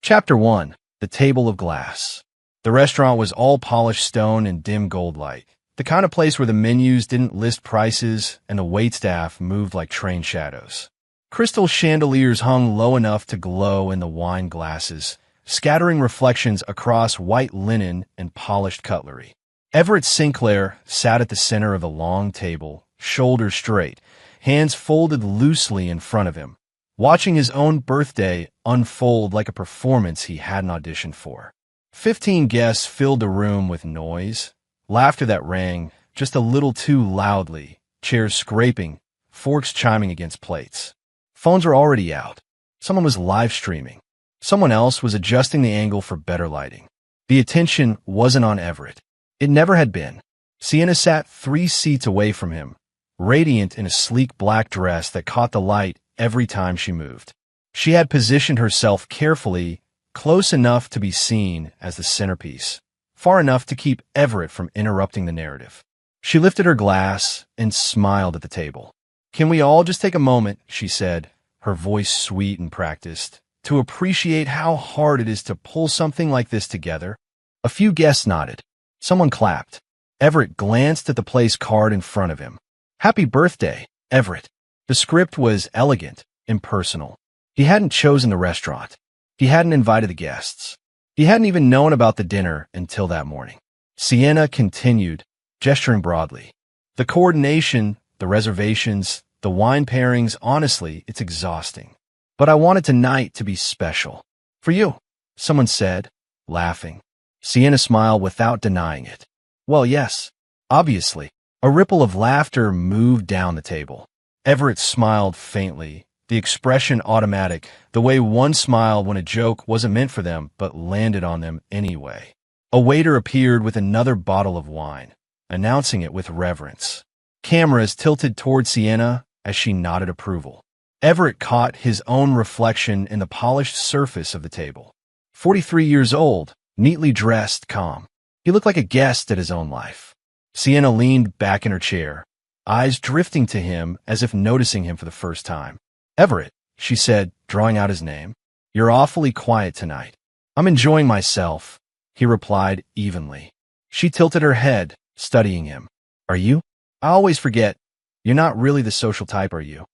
Chapter 1. The Table of Glass. The restaurant was all polished stone and dim gold light, the kind of place where the menus didn't list prices and the waitstaff moved like train shadows. Crystal chandeliers hung low enough to glow in the wine glasses, scattering reflections across white linen and polished cutlery. Everett Sinclair sat at the center of the long table, shoulders straight, hands folded loosely in front of him, watching his own birthday unfold like a performance he hadn't auditioned for. 15 guests filled the room with noise, laughter that rang just a little too loudly, chairs scraping, forks chiming against plates. Phones were already out. Someone was live streaming. Someone else was adjusting the angle for better lighting. The attention wasn't on Everett. It never had been. Sienna sat 3 seats away from him, radiant in a sleek black dress that caught the light every time she moved. She had positioned herself carefully, close enough to be seen as the centerpiece, far enough to keep Everett from interrupting the narrative. She lifted her glass and smiled at the table. "Can we all just take a moment," she said, her voice sweet and practiced, "to appreciate how hard it is to pull something like this together?" A few guests nodded. Someone clapped. Everett glanced at the place card in front of him. "Happy birthday, Everett." The script was elegant, impersonal. He hadn't chosen the restaurant. He hadn't invited the guests. He hadn't even known about the dinner until that morning. Sienna continued, gesturing broadly. "The coordination, the reservations, the wine pairings, honestly, it's exhausting. But I wanted tonight to be special. For you," someone said, laughing. Sienna smiled without denying it. "Well, yes, obviously." A ripple of laughter moved down the table. Everett smiled faintly, the expression automatic, the way one smiled when a joke wasn't meant for them but landed on them anyway. A waiter appeared with another bottle of wine, announcing it with reverence. Cameras tilted toward Sienna as she nodded approval. Everett caught his own reflection in the polished surface of the table. 43 years old, neatly dressed, calm. He looked like a guest at his own life. Sienna leaned back in her chair, eyes drifting to him as if noticing him for the first time. "Everett," she said, drawing out his name, "you're awfully quiet tonight." "I'm enjoying myself," he replied evenly. She tilted her head, studying him. "Are you? I always forget. You're not really the social type, are you?"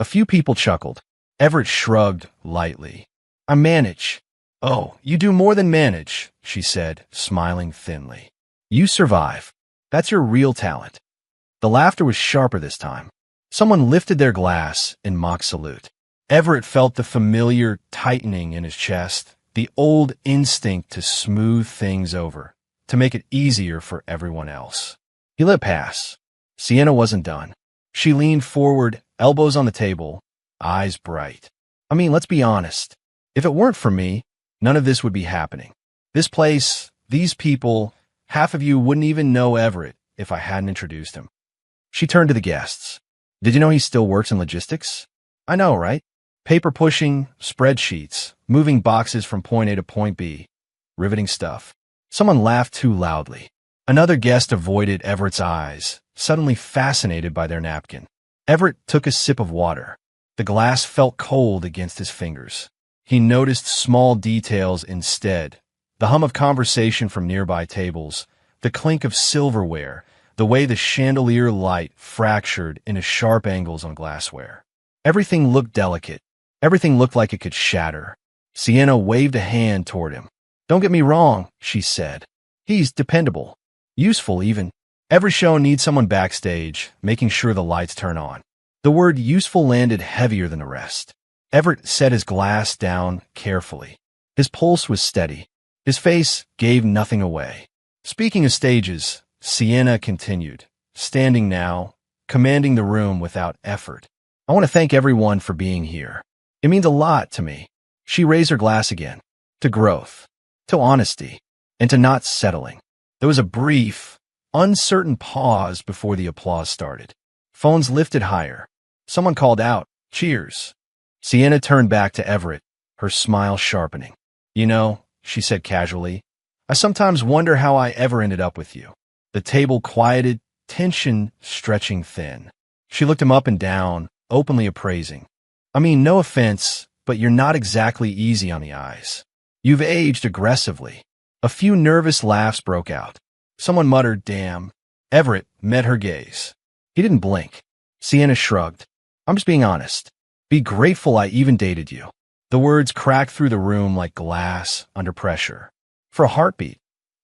A few people chuckled. Everett shrugged lightly. "I manage." "Oh, you do more than manage," she said, smiling thinly. "You survive. That's your real talent." The laughter was sharper this time. Someone lifted their glass in mock salute. Everett felt the familiar tightening in his chest, the old instinct to smooth things over, to make it easier for everyone else. He let it pass. Sienna wasn't done. She leaned forward, elbows on the table, eyes bright. "I mean, let's be honest. If it weren't for me, none of this would be happening. This place, these people, half of you wouldn't even know Everett if I hadn't introduced him." She turned to the guests. "Did you know he still works in logistics?" "I know, right? Paper pushing, spreadsheets, moving boxes from point A to point B. Riveting stuff." Someone laughed too loudly. Another guest avoided Everett's eyes, suddenly fascinated by their napkin. Everett took a sip of water. The glass felt cold against his fingers. He noticed small details instead, the hum of conversation from nearby tables, the clink of silverware, the way the chandelier light fractured into sharp angles on glassware. Everything looked delicate. Everything looked like it could shatter. Sienna waved a hand toward him. "Don't get me wrong," she said. "He's dependable. Useful, even. Every show needs someone backstage, making sure the lights turn on." The word useful landed heavier than the rest. Everett set his glass down carefully. His pulse was steady. His face gave nothing away. "Speaking of stages," Sienna continued, standing now, commanding the room without effort, "I want to thank everyone for being here. It means a lot to me." She raised her glass again. "To growth, to honesty, and to not settling." There was a brief, uncertain pause before the applause started. Phones lifted higher. Someone called out, "Cheers." Sienna turned back to Everett, her smile sharpening. "You know," she said casually, "I sometimes wonder how I ever ended up with you." The table quieted, tension stretching thin. She looked him up and down, openly appraising. "I mean, no offense, but you're not exactly easy on the eyes." You've aged aggressively. A few nervous laughs broke out. Someone muttered, "Damn." Everett met her gaze. He didn't blink. Sienna shrugged. "I'm just being honest. Be grateful I even dated you." The words cracked through the room like glass under pressure. For a heartbeat,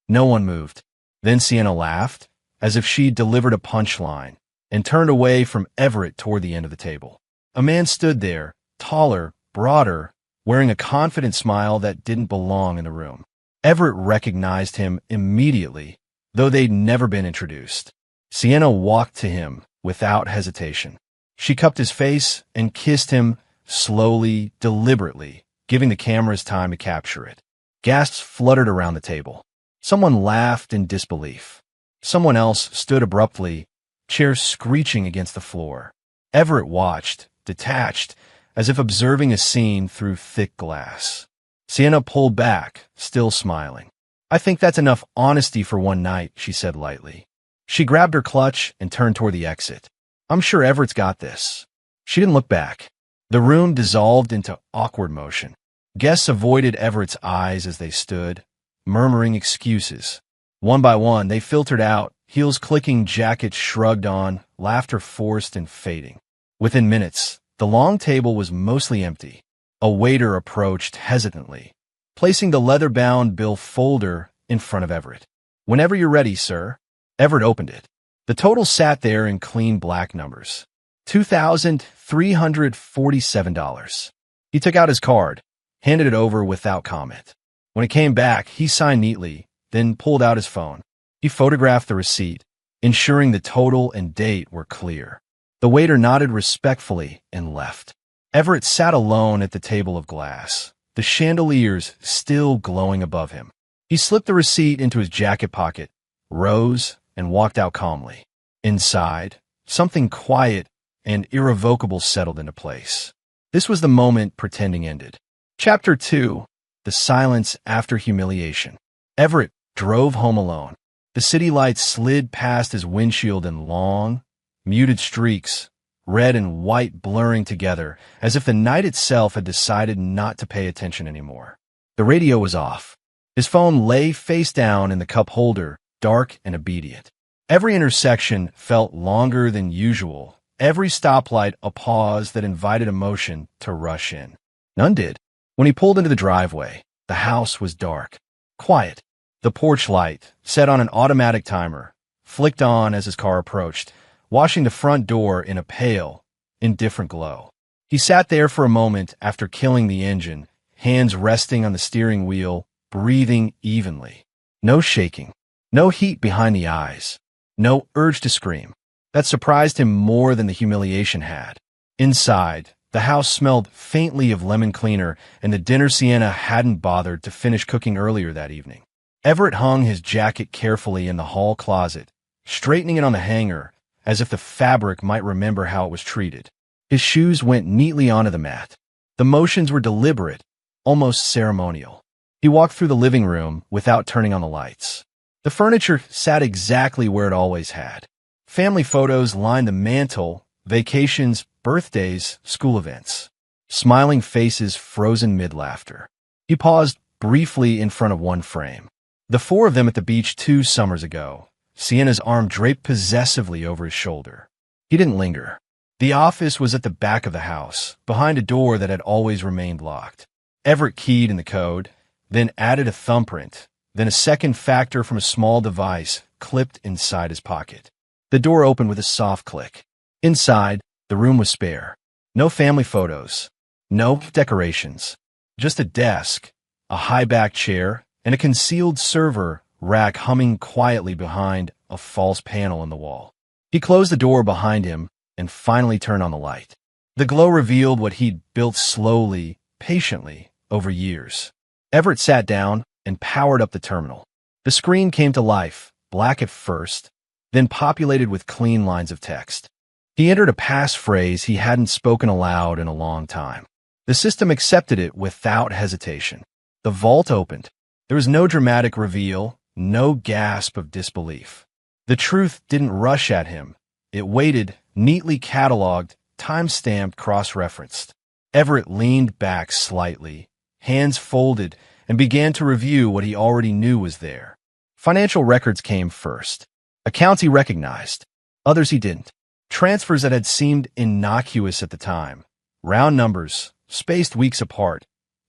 no one moved. Then Sienna laughed, as if she'd delivered a punchline, and turned away from Everett toward the end of the table. A man stood there, taller, broader, wearing a confident smile that didn't belong in the room. Everett recognized him immediately, though they'd never been introduced. Sienna walked to him without hesitation. She cupped his face and kissed him slowly, deliberately, giving the cameras time to capture it. Gasps fluttered around the table. Someone laughed in disbelief. Someone else stood abruptly, chairs screeching against the floor. Everett watched, detached, as if observing a scene through thick glass. Sienna pulled back, still smiling. "I think that's enough honesty for one night," she said lightly. She grabbed her clutch and turned toward the exit. "I'm sure Everett's got this." She didn't look back. The room dissolved into awkward motion. Guests avoided Everett's eyes as they stood, murmuring excuses. One by one, they filtered out, heels clicking, jackets shrugged on, laughter forced and fading. Within minutes, the long table was mostly empty. A waiter approached hesitantly, placing the leather-bound bill folder in front of Everett. "Whenever you're ready, sir." Everett opened it. The total sat there in clean black numbers. $2,347. He took out his card, handed it over without comment. When it came back, he signed neatly, then pulled out his phone. He photographed the receipt, ensuring the total and date were clear. The waiter nodded respectfully and left. Everett sat alone at the table of glass, the chandeliers still glowing above him. He slipped the receipt into his jacket pocket, rose, and walked out calmly. Inside, something quiet and irrevocable settled into place. This was the moment pretending ended. Chapter 2. The Silence After Humiliation. Everett drove home alone. The city lights slid past his windshield in long, muted streaks, red and white blurring together, as if the night itself had decided not to pay attention anymore. The radio was off. His phone lay face down in the cup holder, dark and obedient. Every intersection felt longer than usual, every stoplight a pause that invited emotion to rush in. None did. When he pulled into the driveway, the house was dark, quiet. The porch light, set on an automatic timer, flicked on as his car approached, washing the front door in a pale, indifferent glow. He sat there for a moment after killing the engine, hands resting on the steering wheel, breathing evenly. No shaking, no heat behind the eyes, no urge to scream. That surprised him more than the humiliation had. Inside, the house smelled faintly of lemon cleaner and the dinner Sienna hadn't bothered to finish cooking earlier that evening. Everett hung his jacket carefully in the hall closet, straightening it on the hanger, as if the fabric might remember how it was treated. His shoes went neatly onto the mat. The motions were deliberate, almost ceremonial. He walked through the living room without turning on the lights. The furniture sat exactly where it always had. Family photos lined the mantel, vacations, birthdays, school events. Smiling faces frozen mid-laughter. He paused briefly in front of one frame. The four of them at the beach 2 summers ago, Sienna's arm draped possessively over his shoulder. He didn't linger. The office was at the back of the house, behind a door that had always remained locked. Everett keyed in the code, then added a thumbprint, then a second factor from a small device clipped inside his pocket. The door opened with a soft click. Inside, the room was spare. No family photos, no decorations, just a desk, a high-backed chair, and a concealed server rack humming quietly behind a false panel in the wall. He closed the door behind him and finally turned on the light. The glow revealed what he'd built slowly, patiently, over years. Everett sat down and powered up the terminal. The screen came to life, black at first, then populated with clean lines of text. He entered a passphrase he hadn't spoken aloud in a long time. The system accepted it without hesitation. The vault opened. There was no dramatic reveal, no gasp of disbelief. The truth didn't rush at him. It waited, neatly cataloged, time-stamped, cross-referenced. Everett leaned back slightly, hands folded, and began to review what he already knew was there. Financial records came first. Accounts he recognized, others he didn't. Transfers that had seemed innocuous at the time. Round numbers, spaced weeks apart,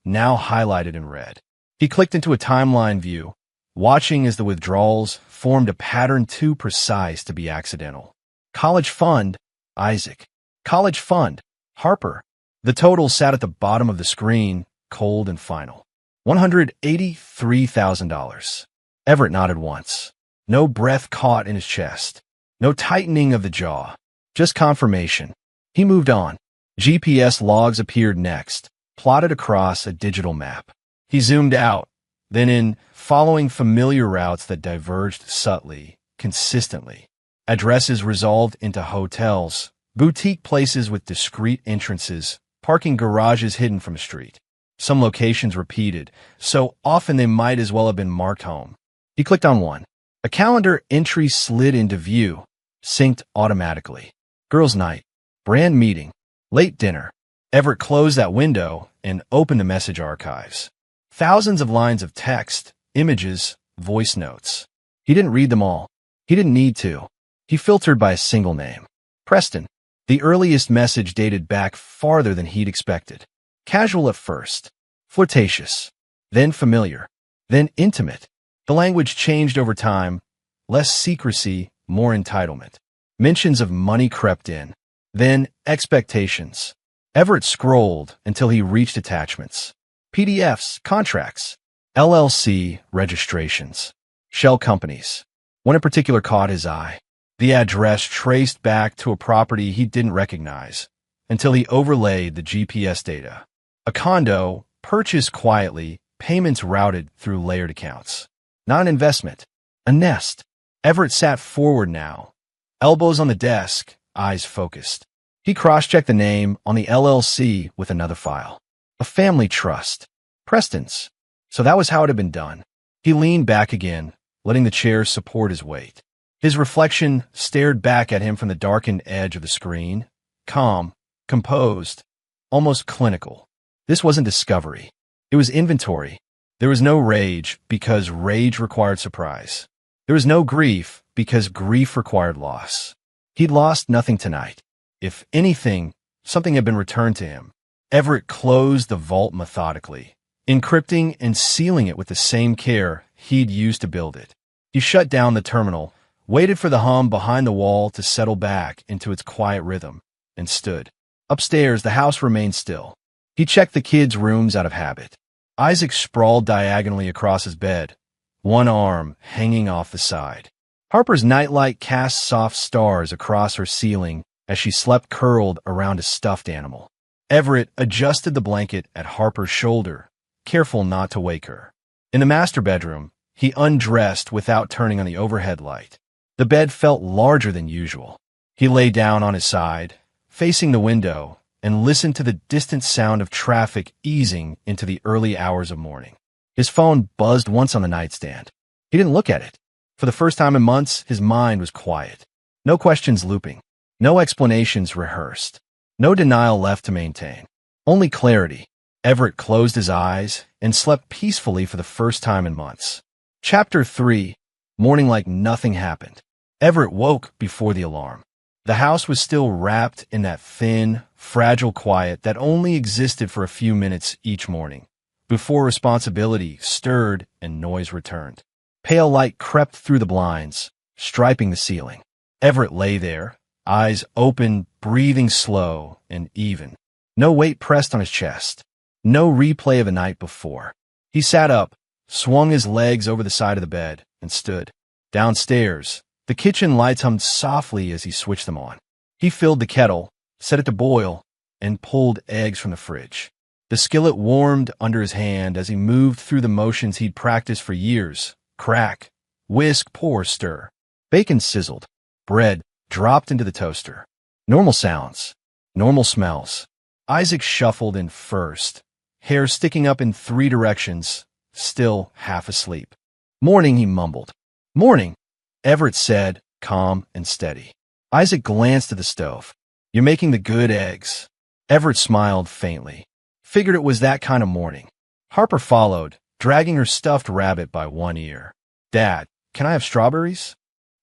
now highlighted in red. He clicked into a timeline view, watching as the withdrawals formed a pattern too precise to be accidental. College fund, Isaac. College fund, Harper. The total sat at the bottom of the screen, cold and final. $183,000. Everett nodded once. No breath caught in his chest. No tightening of the jaw. Just confirmation. He moved on. GPS logs appeared next, plotted across a digital map. He zoomed out, then in, following familiar routes that diverged subtly, consistently. Addresses resolved into hotels, boutique places with discreet entrances, parking garages hidden from a street. Some locations repeated, so often they might as well have been marked home. He clicked on one. A calendar entry slid into view, synced automatically. Girls' night, brand meeting, late dinner. Everett closed that window and opened the message archives. Thousands of lines of text, images, voice notes. He didn't read them all. He didn't need to. He filtered by a single name. Preston. The earliest message dated back farther than he'd expected. Casual at first, flirtatious, then familiar, then intimate. The language changed over time, less secrecy, more entitlement. Mentions of money crept in, then expectations. Everett scrolled until he reached attachments. PDFs, contracts, LLC registrations, shell companies. One in particular caught his eye. The address traced back to a property he didn't recognize until he overlaid the GPS data. A condo, purchased quietly, payments routed through layered accounts. Not an investment, a nest. Everett sat forward now, elbows on the desk, eyes focused. He cross-checked the name on the LLC with another file. A family trust. Preston's. So that was how it had been done. He leaned back again, letting the chair support his weight. His reflection stared back at him from the darkened edge of the screen, calm, composed, almost clinical. This wasn't discovery. It was inventory. There was no rage because rage required surprise. There was no grief because grief required loss. He'd lost nothing tonight. If anything, something had been returned to him. Everett closed the vault methodically, encrypting and sealing it with the same care he'd used to build it. He shut down the terminal, waited for the hum behind the wall to settle back into its quiet rhythm, and stood. Upstairs, the house remained still. He checked the kids' rooms out of habit. Isaac sprawled diagonally across his bed, one arm hanging off the side. Harper's nightlight cast soft stars across her ceiling as she slept curled around a stuffed animal. Everett adjusted the blanket at Harper's shoulder, careful not to wake her. In the master bedroom, he undressed without turning on the overhead light. The bed felt larger than usual. He lay down on his side, facing the window, and listened to the distant sound of traffic easing into the early hours of morning. His phone buzzed once on the nightstand. He didn't look at it. For the first time in months, his mind was quiet. No questions looping. No explanations rehearsed. No denial left to maintain. Only clarity. Everett closed his eyes and slept peacefully for the first time in months. Chapter 3. Morning like nothing happened. Everett woke before the alarm. The house was still wrapped in that thin, fragile quiet that only existed for a few minutes each morning, before responsibility stirred and noise returned. Pale light crept through the blinds, striping the ceiling. Everett lay there, eyes open, breathing slow and even. No weight pressed on his chest. No replay of the night before. He sat up, swung his legs over the side of the bed, and stood. Downstairs, the kitchen lights hummed softly as he switched them on. He filled the kettle, set it to boil, and pulled eggs from the fridge. The skillet warmed under his hand as he moved through the motions he'd practiced for years. Crack, whisk, pour, stir. Bacon sizzled. Bread dropped into the toaster. Normal sounds. Normal smells. Isaac shuffled in first, hair sticking up in 3 directions, still half asleep. Morning, he mumbled. Morning, Everett said, calm and steady. Isaac glanced at the stove. You're making the good eggs. Everett smiled faintly. Figured it was that kind of morning. Harper followed, dragging her stuffed rabbit by one ear. "Dad, can I have strawberries?"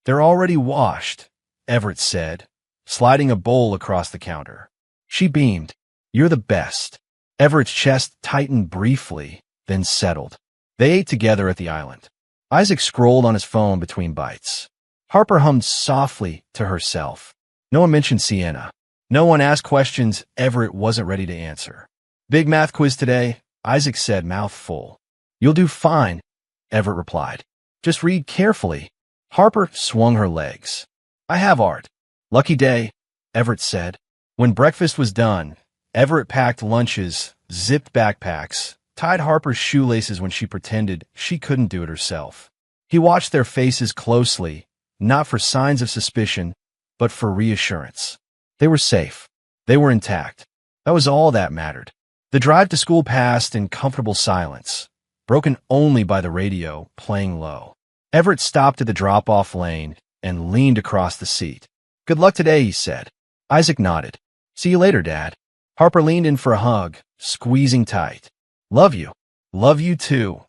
"They're already washed," Everett said, sliding a bowl across the counter. She beamed. "You're the best." Everett's chest tightened briefly, then settled. They ate together at the island. Isaac scrolled on his phone between bites. Harper hummed softly to herself. No one mentioned Sienna. No one asked questions Everett wasn't ready to answer. "Big math quiz today," Isaac said, mouth full. "You'll do fine," Everett replied. "Just read carefully." Harper swung her legs. "I have art." "Lucky day," Everett said. When breakfast was done, Everett packed lunches, zipped backpacks, tied Harper's shoelaces when she pretended she couldn't do it herself. He watched their faces closely, not for signs of suspicion, but for reassurance. They were safe. They were intact. That was all that mattered. The drive to school passed in comfortable silence, broken only by the radio playing low. Everett stopped at the drop-off lane and leaned across the seat. "Good luck today," he said. Isaac nodded. "See you later, Dad." Harper leaned in for a hug, squeezing tight. "Love you." "Love you too,"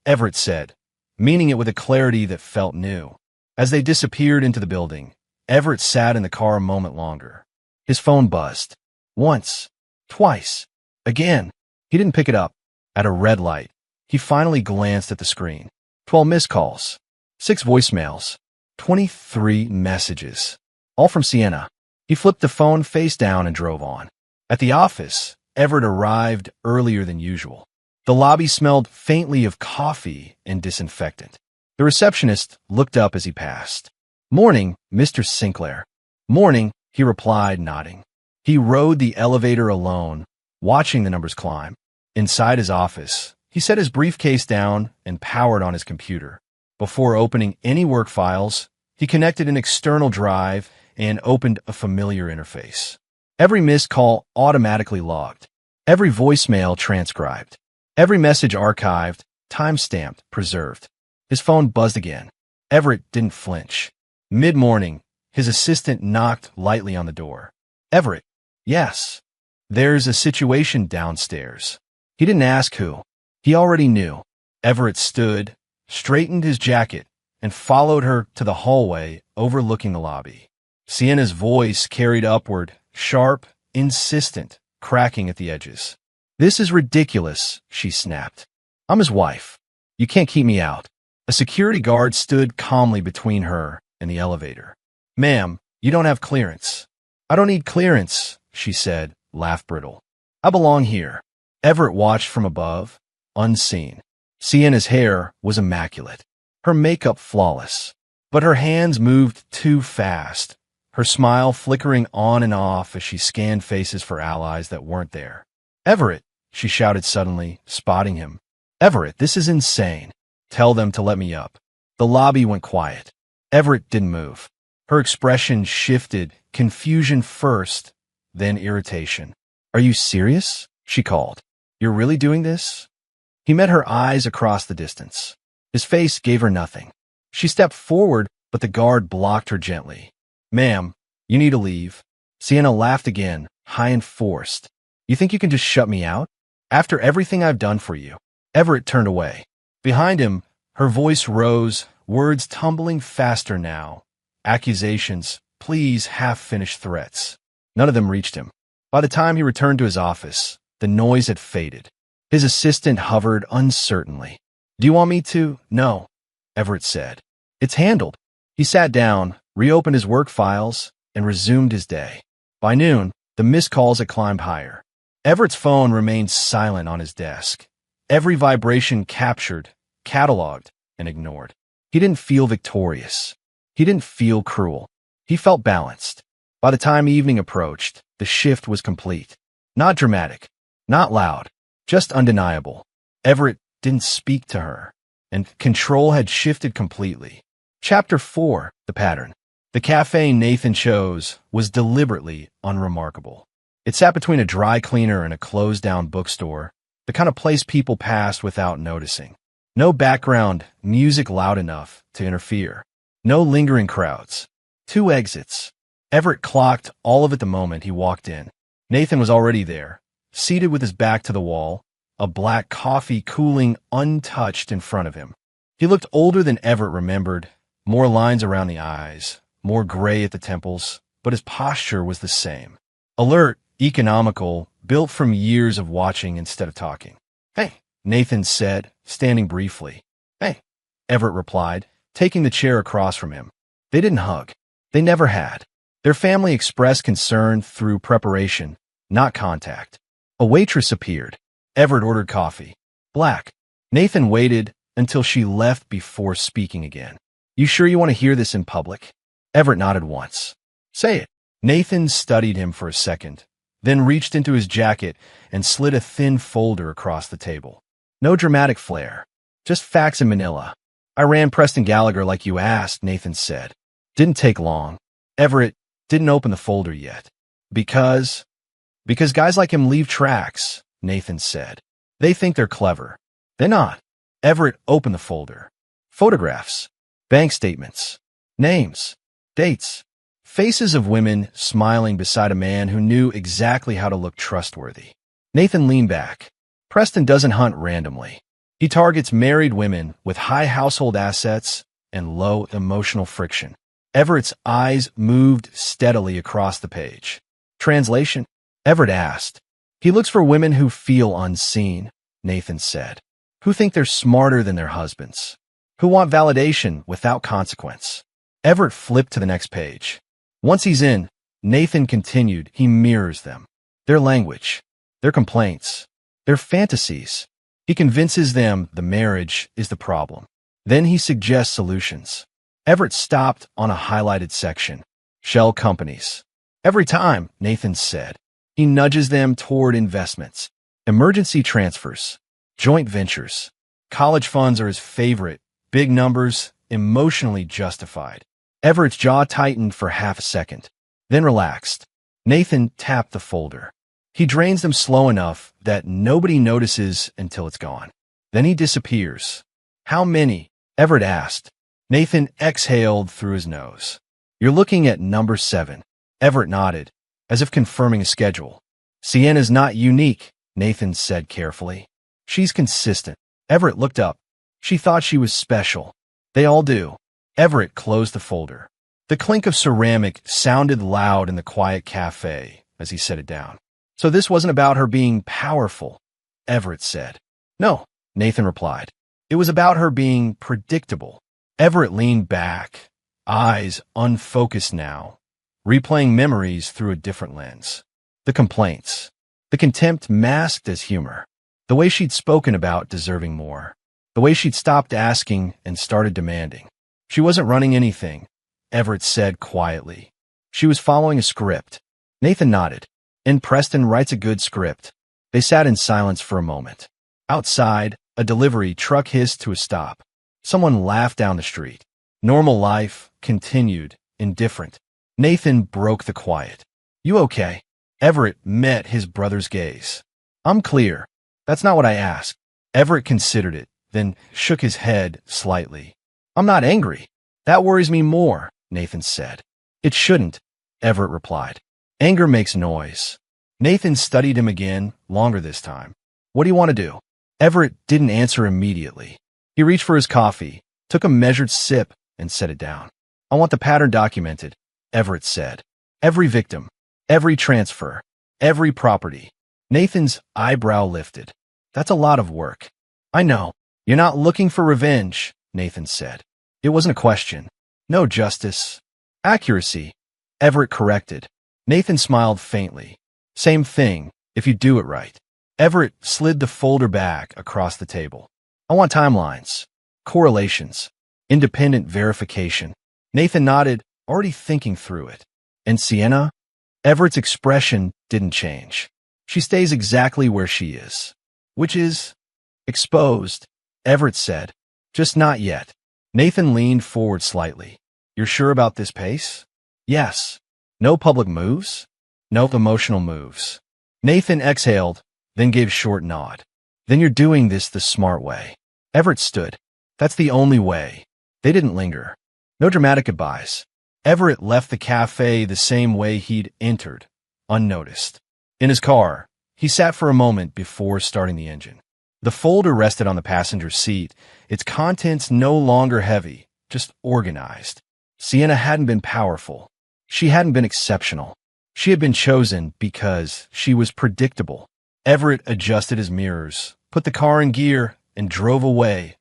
Everett said, meaning it with a clarity that felt new. As they disappeared into the building, Everett sat in the car a moment longer. His phone buzzed. Once. Twice. Again. He didn't pick it up. At a red light, he finally glanced at the screen. 12 missed calls. 6 voicemails. 23 messages. All from Sienna. He flipped the phone face down and drove on. At the office, Everett arrived earlier than usual. The lobby smelled faintly of coffee and disinfectant. The receptionist looked up as he passed. "Morning, Mr. Sinclair." "Morning," he replied, nodding. He rode the elevator alone, watching the numbers climb. Inside his office, he set his briefcase down and powered on his computer. Before opening any work files, he connected an external drive and opened a familiar interface. Every missed call automatically logged. Every voicemail transcribed. Every message archived, time-stamped, preserved. His phone buzzed again. Everett didn't flinch. Mid-morning, his assistant knocked lightly on the door. "Everett." "Yes." "There's a situation downstairs." He didn't ask who. He already knew. Everett stood, straightened his jacket, and followed her to the hallway overlooking the lobby. Sienna's voice carried upward, sharp, insistent, cracking at the edges. "This is ridiculous," she snapped. "I'm his wife. You can't keep me out." A security guard stood calmly between her and the elevator. "Ma'am, you don't have clearance." "I don't need clearance," she said, laugh brittle. "I belong here." Everett watched from above, unseen. Sienna's hair was immaculate, her makeup flawless, but her hands moved too fast, her smile flickering on and off as she scanned faces for allies that weren't there. "Everett," she shouted suddenly, spotting him. "Everett, this is insane. Tell them to let me up." The lobby went quiet. Everett didn't move. Her expression shifted, confusion first, then irritation. "Are you serious?" she called. "You're really doing this?" He met her eyes across the distance. His face gave her nothing. She stepped forward, but the guard blocked her gently. "Ma'am, you need to leave." Sienna laughed again, high and forced. "You think you can just shut me out? After everything I've done for you?" Everett turned away. Behind him, her voice rose, words tumbling faster now. Accusations, pleas, half-finished threats. None of them reached him. By the time he returned to his office, the noise had faded. His assistant hovered uncertainly. "Do you want me to?" "No," Everett said. "It's handled." He sat down, reopened his work files, and resumed his day. By noon, the missed calls had climbed higher. Everett's phone remained silent on his desk. Every vibration captured, cataloged, and ignored. He didn't feel victorious. He didn't feel cruel. He felt balanced. By the time evening approached, the shift was complete. Not dramatic, not loud, just undeniable. Everett didn't speak to her, and control had shifted completely. Chapter 4, The Pattern. The cafe Nathan chose was deliberately unremarkable. It sat between a dry cleaner and a closed-down bookstore, the kind of place people passed without noticing. No background music loud enough to interfere. No lingering crowds. 2 exits. Everett clocked all of it the moment he walked in. Nathan was already there, seated with his back to the wall, a black coffee cooling untouched in front of him. He looked older than Everett remembered, more lines around the eyes, more gray at the temples, but his posture was the same. Alert, economical, built from years of watching instead of talking. "Hey," Nathan said, standing briefly. "Hey," Everett replied, taking the chair across from him. They didn't hug. They never had. Their family expressed concern through preparation, not contact. A waitress appeared. Everett ordered coffee. Black. Nathan waited until she left before speaking again. "You sure you want to hear this in public?" Everett nodded once. "Say it." Nathan studied him for a second, then reached into his jacket and slid a thin folder across the table. No dramatic flair. Just facts in manila. "I ran Preston Gallagher like you asked," Nathan said. "Didn't take long." Everett didn't open the folder yet. Because guys like him leave tracks," Nathan said. "They think they're clever. They're not." Everett opened the folder. Photographs, bank statements, names, dates, faces of women smiling beside a man who knew exactly how to look trustworthy. Nathan leaned back. Preston doesn't hunt randomly. He targets married women with high household assets and low emotional friction. Everett's eyes moved steadily across the page. "Translation?" Everett asked. "He looks for women who feel unseen," Nathan said. "Who think they're smarter than their husbands. Who want validation without consequence." Everett flipped to the next page. Once he's in, Nathan continued, he mirrors them. Their language, their complaints, their fantasies. He convinces them the marriage is the problem. Then he suggests solutions. Everett stopped on a highlighted section. Shell companies. Every time, Nathan said, he nudges them toward investments. Emergency transfers. Joint ventures. College funds are his favorite. Big numbers, emotionally justified. Everett's jaw tightened for half a second, then relaxed. Nathan tapped the folder. He drains them slow enough that nobody notices until it's gone. Then he disappears. "How many?" Everett asked. Nathan exhaled through his nose. "You're looking at number 7. Everett nodded, as if confirming a schedule. "Sienna's not unique," Nathan said carefully. "She's consistent." Everett looked up. She thought she was special. They all do. Everett closed the folder. The clink of ceramic sounded loud in the quiet cafe as he set it down. "So this wasn't about her being powerful," Everett said. "No," Nathan replied. "It was about her being predictable." Everett leaned back, eyes unfocused now, replaying memories through a different lens. The complaints, the contempt masked as humor, the way she'd spoken about deserving more, the way she'd stopped asking and started demanding. She wasn't running anything, Everett said quietly. She was following a script. Nathan nodded. And Preston writes a good script. They sat in silence for a moment. Outside, a delivery truck hissed to a stop. Someone laughed down the street. Normal life continued, indifferent. Nathan broke the quiet. "You okay?" Everett met his brother's gaze. "I'm clear. That's not what I asked." Everett considered it, then shook his head slightly. "I'm not angry. That worries me more," Nathan said. "It shouldn't," Everett replied. "Anger makes noise." Nathan studied him again, longer this time. "What do you want to do?" Everett didn't answer immediately. He reached for his coffee, took a measured sip, and set it down. "I want the pattern documented," Everett said. "Every victim, every transfer, every property." Nathan's eyebrow lifted. "That's a lot of work." "I know. You're not looking for revenge," Nathan said. It wasn't a question. "No, justice. Accuracy," Everett corrected. Nathan smiled faintly. "Same thing, if you do it right." Everett slid the folder back across the table. "I want timelines, correlations, independent verification." Nathan nodded, already thinking through it. "And Sienna?" Everett's expression didn't change. "She stays exactly where she is." "Which is?" "Exposed," Everett said. "Just not yet." Nathan leaned forward slightly. "You're sure about this pace?" "Yes." "No public moves?" "No emotional moves." Nathan exhaled, then gave a short nod. "Then you're doing this the smart way." Everett stood. "That's the only way." They didn't linger. No dramatic goodbyes. Everett left the cafe the same way he'd entered, unnoticed. In his car, he sat for a moment before starting the engine. The folder rested on the passenger seat, its contents no longer heavy, just organized. Sienna hadn't been powerful. She hadn't been exceptional. She had been chosen because she was predictable. Everett adjusted his mirrors, put the car in gear, and drove away,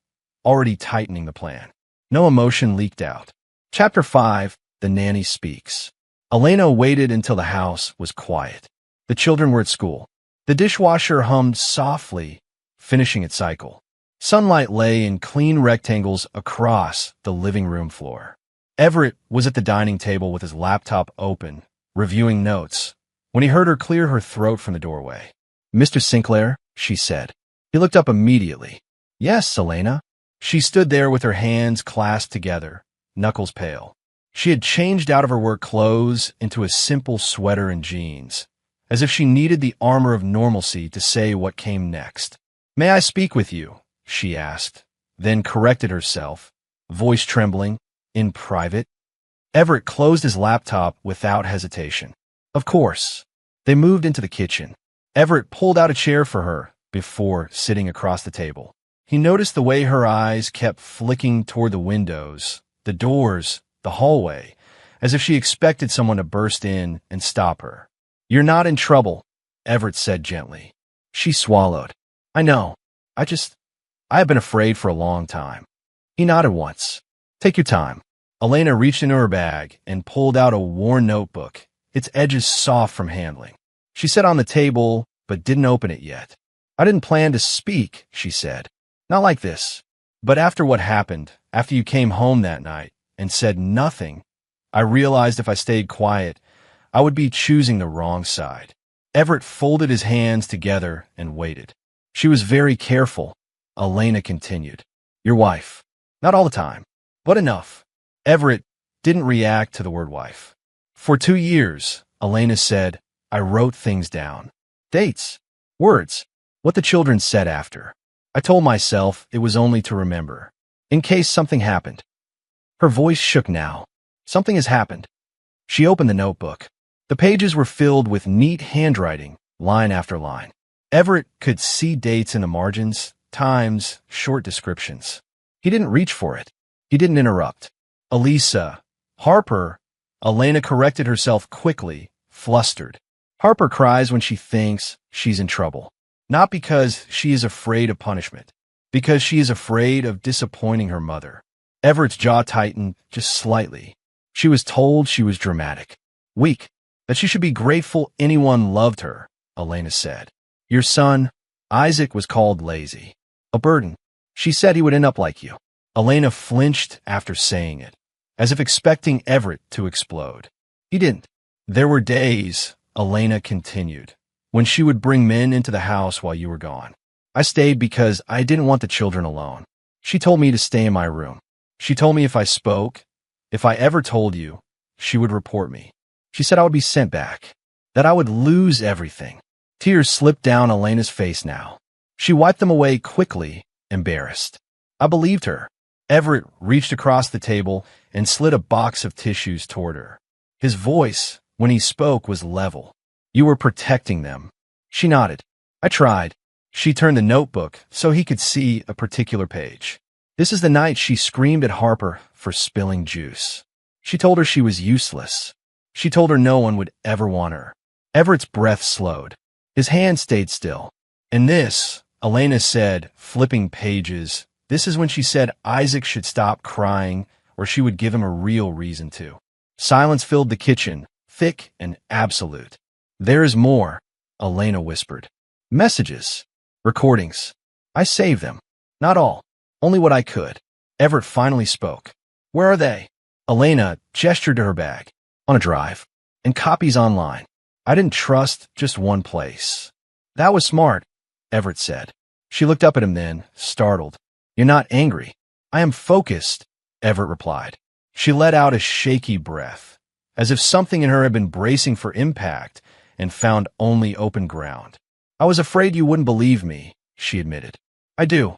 already tightening the plan. No emotion leaked out. Chapter 5, The Nanny Speaks. Elena waited until the house was quiet. The children were at school. The dishwasher hummed softly, finishing its cycle. Sunlight lay in clean rectangles across the living room floor. Everett was at the dining table with his laptop open, reviewing notes, when he heard her clear her throat from the doorway. "Mr. Sinclair," she said. He looked up immediately. "Yes, Elena." She stood there with her hands clasped together, knuckles pale. She had changed out of her work clothes into a simple sweater and jeans, as if she needed the armor of normalcy to say what came next. "May I speak with you?" she asked, then corrected herself, voice trembling. "In private?" Everett closed his laptop without hesitation. "Of course." They moved into the kitchen. Everett pulled out a chair for her before sitting across the table. He noticed the way her eyes kept flicking toward the windows, the doors, the hallway, as if she expected someone to burst in and stop her. "You're not in trouble," Everett said gently. She swallowed. "I know. I have been afraid for a long time." He nodded once. "Take your time." Elena reached into her bag and pulled out a worn notebook, its edges soft from handling. She set it on the table, but didn't open it yet. "I didn't plan to speak," she said. "Not like this. But after what happened, after you came home that night and said nothing, I realized if I stayed quiet, I would be choosing the wrong side." Everett folded his hands together and waited. "She was very careful," Elena continued. "Your wife. Not all the time, but enough." Everett didn't react to the word wife. "For 2 years," Elena said, "I wrote things down. Dates, words, what the children said after. I told myself it was only to remember, in case something happened." Her voice shook now. "Something has happened." She opened the notebook. The pages were filled with neat handwriting, line after line. Everett could see dates in the margins, times, short descriptions. He didn't reach for it. He didn't interrupt. "Elisa. Harper." Elena corrected herself quickly, flustered. "Harper cries when she thinks she's in trouble. Not because she is afraid of punishment, because she is afraid of disappointing her mother." Everett's jaw tightened just slightly. She was told she was dramatic, weak, that she should be grateful anyone loved her, Elena said. "Your son, Isaac, was called lazy. A burden. She said he would end up like you." Elena flinched after saying it, as if expecting Everett to explode. He didn't. "There were days," Elena continued, "when she would bring men into the house while you were gone. I stayed because I didn't want the children alone. She told me to stay in my room. She told me if I spoke, if I ever told you, she would report me. She said I would be sent back, that I would lose everything." Tears slipped down Elena's face now. She wiped them away quickly, embarrassed. "I believed her." Everett reached across the table and slid a box of tissues toward her. His voice, when he spoke, was level. "You were protecting them." She nodded. "I tried." She turned the notebook so he could see a particular page. "This is the night she screamed at Harper for spilling juice. She told her she was useless. She told her no one would ever want her." Everett's breath slowed. His hand stayed still. "And this," Elena said, flipping pages, "this is when she said Isaac should stop crying or she would give him a real reason to." Silence filled the kitchen, thick and absolute. "There is more," Elena whispered. "Messages. Recordings. I saved them. Not all. Only what I could." Everett finally spoke. "Where are they?" Elena gestured to her bag. "On a drive. And copies online. I didn't trust just one place." "That was smart," Everett said. She looked up at him then, startled. "You're not angry." "I am focused," Everett replied. She let out a shaky breath, as if something in her had been bracing for impact and found only open ground. "I was afraid you wouldn't believe me," she admitted. "I do,"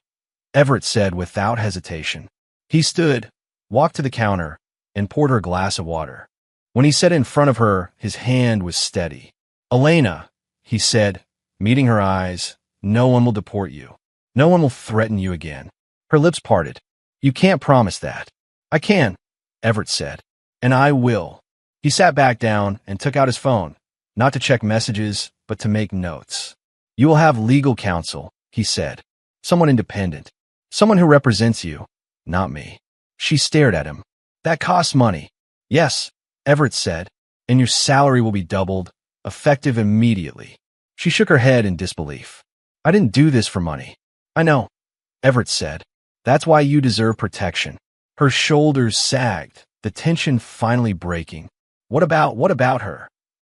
Everett said without hesitation. He stood, walked to the counter, and poured her a glass of water. When he sat in front of her, his hand was steady. "Elena," he said, meeting her eyes, "no one will deport you. No one will threaten you again. Her lips parted. You can't promise that. I can, Everett said. And I will. He sat back down and took out his phone, not to check messages, but to make notes. You will have legal counsel, he said. Someone independent. Someone who represents you, not me. She stared at him. That costs money. Yes, Everett said, and your salary will be doubled, effective immediately. She shook her head in disbelief. I didn't do this for money. I know, Everett said. That's why you deserve protection. Her shoulders sagged, the tension finally breaking. What about her?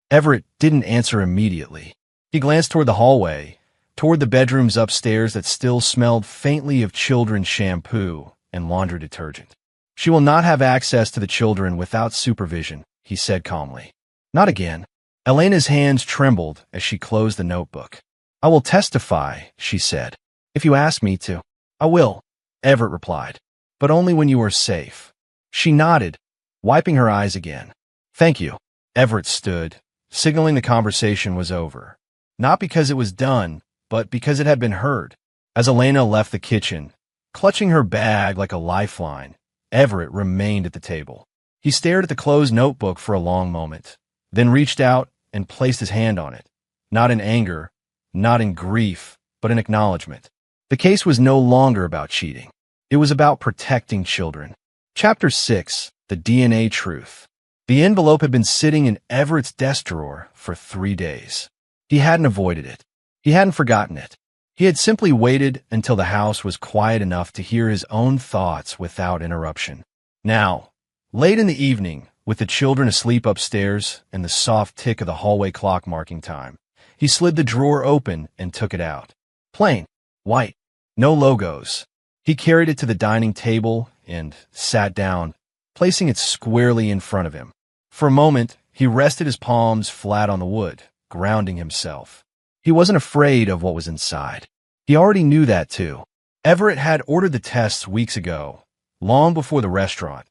Everett didn't answer immediately. He glanced toward the hallway, toward the bedrooms upstairs that still smelled faintly of children's shampoo and laundry detergent. She will not have access to the children without supervision, he said calmly. Not again. Elena's hands trembled as she closed the notebook. I will testify, she said. If you ask me to. I will, Everett replied. But only when you are safe. She nodded, wiping her eyes again. Thank you. Everett stood, signaling the conversation was over. Not because it was done, but because it had been heard. As Elena left the kitchen, clutching her bag like a lifeline, Everett remained at the table. He stared at the closed notebook for a long moment, then reached out and placed his hand on it. Not in anger, not in grief, but in acknowledgement. The case was no longer about cheating. It was about protecting children. Chapter 6, The DNA Truth. The envelope had been sitting in Everett's desk drawer for 3 days. He hadn't avoided it. He hadn't forgotten it. He had simply waited until the house was quiet enough to hear his own thoughts without interruption. Now, late in the evening, with the children asleep upstairs and the soft tick of the hallway clock marking time, he slid the drawer open and took it out. Plain, white, no logos. He carried it to the dining table and sat down, placing it squarely in front of him. For a moment, he rested his palms flat on the wood, grounding himself. He wasn't afraid of what was inside. He already knew that too. Everett had ordered the tests weeks ago, long before the restaurant,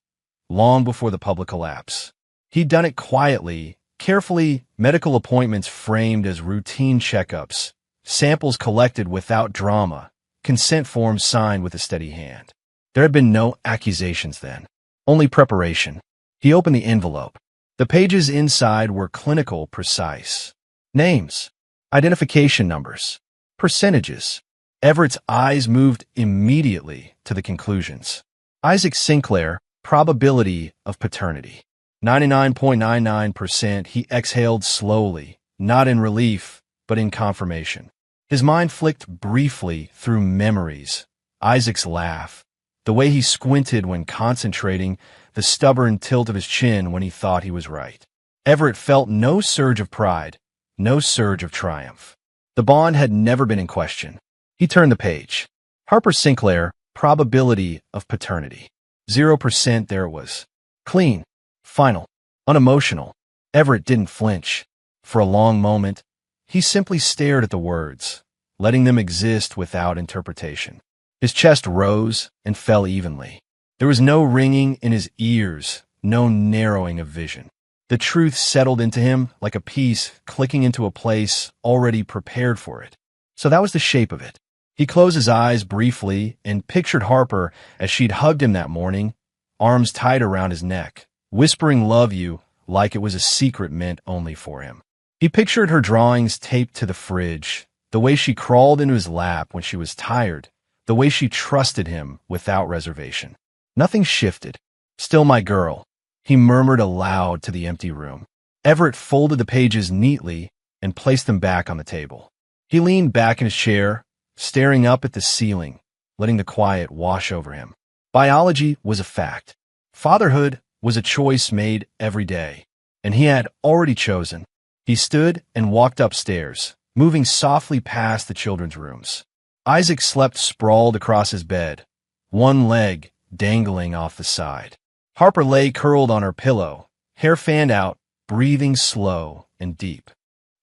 long before the public collapse. He'd done it quietly, carefully, medical appointments framed as routine checkups, samples collected without drama, consent forms signed with a steady hand. There had been no accusations then, only preparation. He opened the envelope. The pages inside were clinical, precise. Names, identification numbers, percentages. Everett's eyes moved immediately to the conclusions. Isaac Sinclair, probability of paternity. 99.99%. He exhaled slowly, not in relief, but in confirmation. His mind flicked briefly through memories. Isaac's laugh, the way he squinted when concentrating, the stubborn tilt of his chin when he thought he was right. Everett felt no surge of pride, no surge of triumph. The bond had never been in question. He turned the page. Harper Sinclair, probability of paternity. 0%. There it was. Clean, final, unemotional. Everett didn't flinch. For a long moment, he simply stared at the words, letting them exist without interpretation. His chest rose and fell evenly. There was no ringing in his ears, no narrowing of vision. The truth settled into him like a piece clicking into a place already prepared for it. So that was the shape of it. He closed his eyes briefly and pictured Harper as she'd hugged him that morning, arms tight around his neck, whispering "love you" like it was a secret meant only for him. He pictured her drawings taped to the fridge, the way she crawled into his lap when she was tired, the way she trusted him without reservation. Nothing shifted. Still my girl, he murmured aloud to the empty room. Everett folded the pages neatly and placed them back on the table. He leaned back in his chair, staring up at the ceiling, letting the quiet wash over him. Biology was a fact. Fatherhood was a choice made every day, and he had already chosen. He stood and walked upstairs, moving softly past the children's rooms. Isaac slept sprawled across his bed, one leg dangling off the side. Harper lay curled on her pillow, hair fanned out, breathing slow and deep.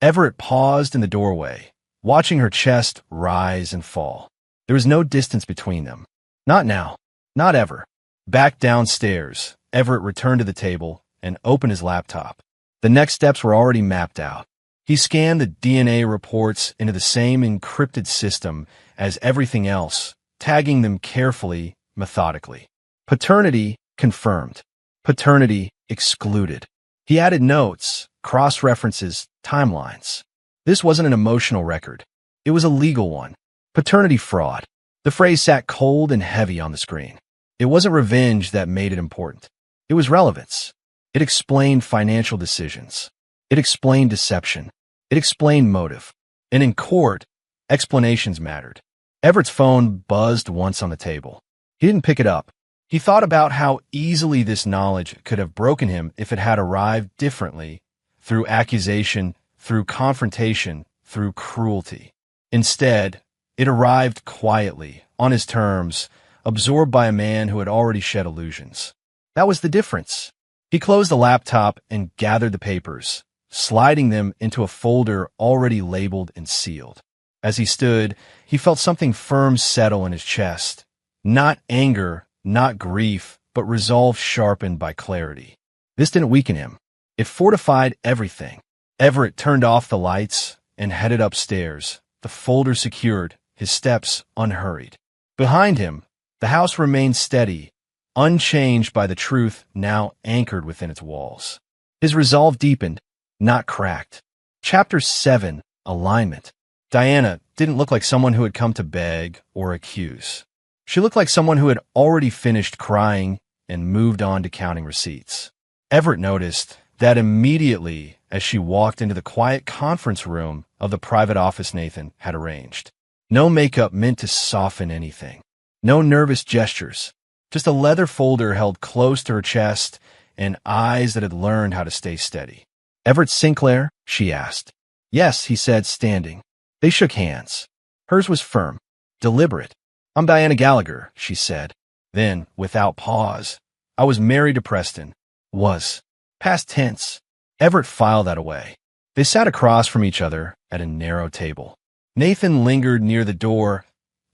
Everett paused in the doorway, watching her chest rise and fall. There was no distance between them. Not now. Not ever. Back downstairs, Everett returned to the table and opened his laptop. The next steps were already mapped out. He scanned the DNA reports into the same encrypted system as everything else, tagging them carefully, methodically. Paternity confirmed. Paternity excluded. He added notes, cross-references, timelines. This wasn't an emotional record. It was a legal one. Paternity fraud. The phrase sat cold and heavy on the screen. It wasn't revenge that made it important. It was relevance. It explained financial decisions. It explained deception. It explained motive. And in court, explanations mattered. Everett's phone buzzed once on the table. He didn't pick it up. He thought about how easily this knowledge could have broken him if it had arrived differently, through accusation, through confrontation, through cruelty. Instead, it arrived quietly, on his terms, absorbed by a man who had already shed illusions. That was the difference. He closed the laptop and gathered the papers, sliding them into a folder already labeled and sealed. As he stood, he felt something firm settle in his chest. Not anger, not grief, but resolve sharpened by clarity. This didn't weaken him. It fortified everything. Everett turned off the lights and headed upstairs, the folder secured, his steps unhurried. Behind him, the house remained steady, unchanged by the truth now anchored within its walls. His resolve deepened, not cracked. Chapter 7, Alignment. Diana didn't look like someone who had come to beg or accuse. She looked like someone who had already finished crying and moved on to counting receipts. Everett noticed that immediately as she walked into the quiet conference room of the private office Nathan had arranged. No makeup meant to soften anything. No nervous gestures. Just a leather folder held close to her chest and eyes that had learned how to stay steady. "Everett Sinclair?" she asked. "Yes," he said, standing. They shook hands. Hers was firm, deliberate. "I'm Diana Gallagher," she said. Then, without pause, "I was married to Preston." Was. Past tense. Everett filed that away. They sat across from each other at a narrow table. Nathan lingered near the door,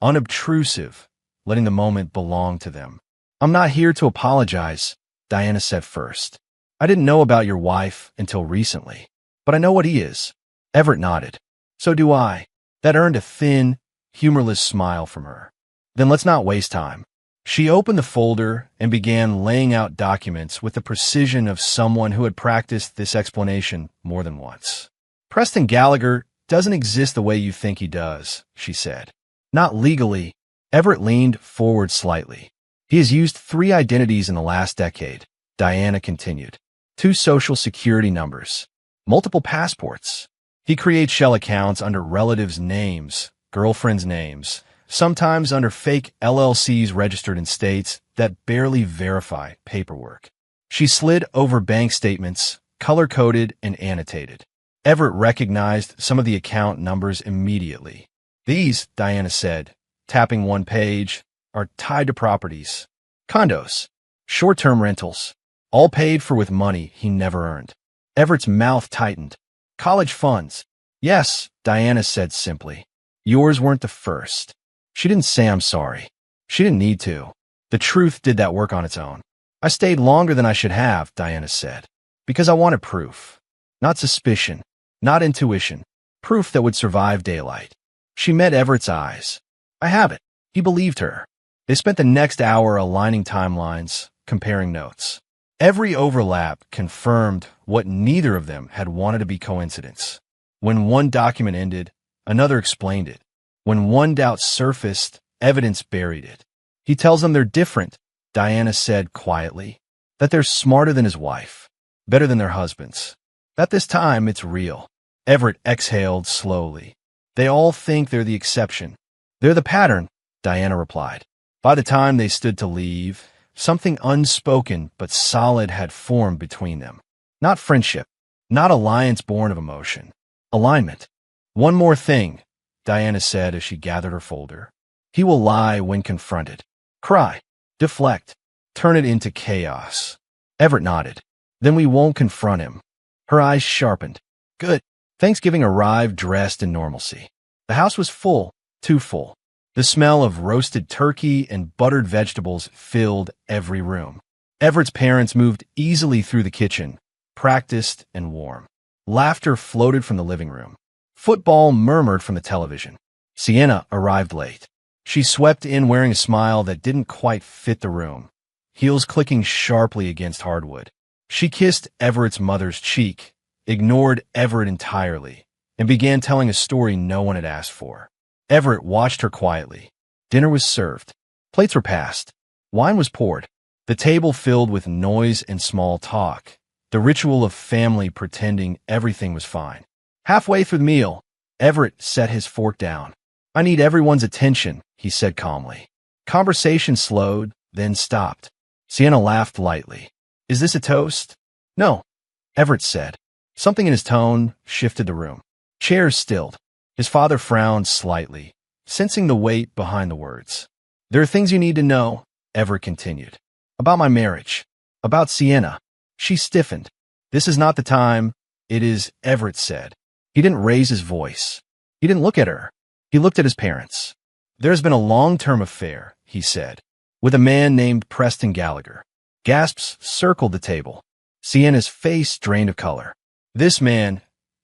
unobtrusive, letting the moment belong to them. "I'm not here to apologize," Diana said first. "I didn't know about your wife until recently, but I know what he is." Everett nodded. "So do I." That earned a thin, humorless smile from her. "Then let's not waste time." She opened the folder and began laying out documents with the precision of someone who had practiced this explanation more than once. "Preston Gallagher doesn't exist the way you think he does," she said. "Not legally." Everett leaned forward slightly. "He has used 3 identities in the last decade," Diana continued. 2 social security numbers. Multiple passports. He creates shell accounts under relatives' names, girlfriends' names, sometimes under fake LLCs registered in states that barely verify paperwork. She slid over bank statements, color-coded and annotated. Everett recognized some of the account numbers immediately. "These," Diana said, tapping one page, "are tied to properties. Condos. Short-term rentals. All paid for with money he never earned." Everett's mouth tightened. "College funds." "Yes," Diana said simply. "Yours weren't the first." She didn't say I'm sorry. She didn't need to. The truth did that work on its own. "I stayed longer than I should have," Diana said, "because I wanted proof. Not suspicion, not intuition. Proof that would survive daylight." She met Everett's eyes. "I have it." He believed her. They spent the next hour aligning timelines, comparing notes. Every overlap confirmed what neither of them had wanted to be coincidence. When one document ended, another explained it. When one doubt surfaced, evidence buried it. "He tells them they're different," Diana said quietly. "That they're smarter than his wife, better than their husbands. That this time it's real." Everett exhaled slowly. "They all think they're the exception. They're the pattern," Diana replied. By the time they stood to leave, something unspoken but solid had formed between them. Not friendship, not alliance born of emotion. Alignment. "One more thing," Diana said as she gathered her folder. "He will lie when confronted. Cry, deflect, turn it into chaos." Everett nodded. "Then we won't confront him." Her eyes sharpened. "Good." Thanksgiving arrived dressed in normalcy. The house was full, too full. The smell of roasted turkey and buttered vegetables filled every room. Everett's parents moved easily through the kitchen, practiced and warm. Laughter floated from the living room. Football murmured from the television. Sienna arrived late. She swept in wearing a smile that didn't quite fit the room, heels clicking sharply against hardwood. She kissed Everett's mother's cheek, ignored Everett entirely, and began telling a story no one had asked for. Everett watched her quietly. Dinner was served. Plates were passed. Wine was poured. The table filled with noise and small talk, the ritual of family pretending everything was fine. Halfway through the meal, Everett set his fork down. "I need everyone's attention," he said calmly. Conversation slowed, then stopped. Sienna laughed lightly. "Is this a toast?" "No," Everett said. Something in his tone shifted the room. Chairs stilled. His father frowned slightly, sensing the weight behind the words. "There are things you need to know," Everett continued. "About my marriage. About Sienna." She stiffened. "This is not the time." "It is," Everett said. He didn't raise his voice. He didn't look at her. He looked at his parents. "There's been a long-term affair," he said, "with a man named Preston Gallagher." Gasps circled the table. Sienna's face drained of color. "This man,"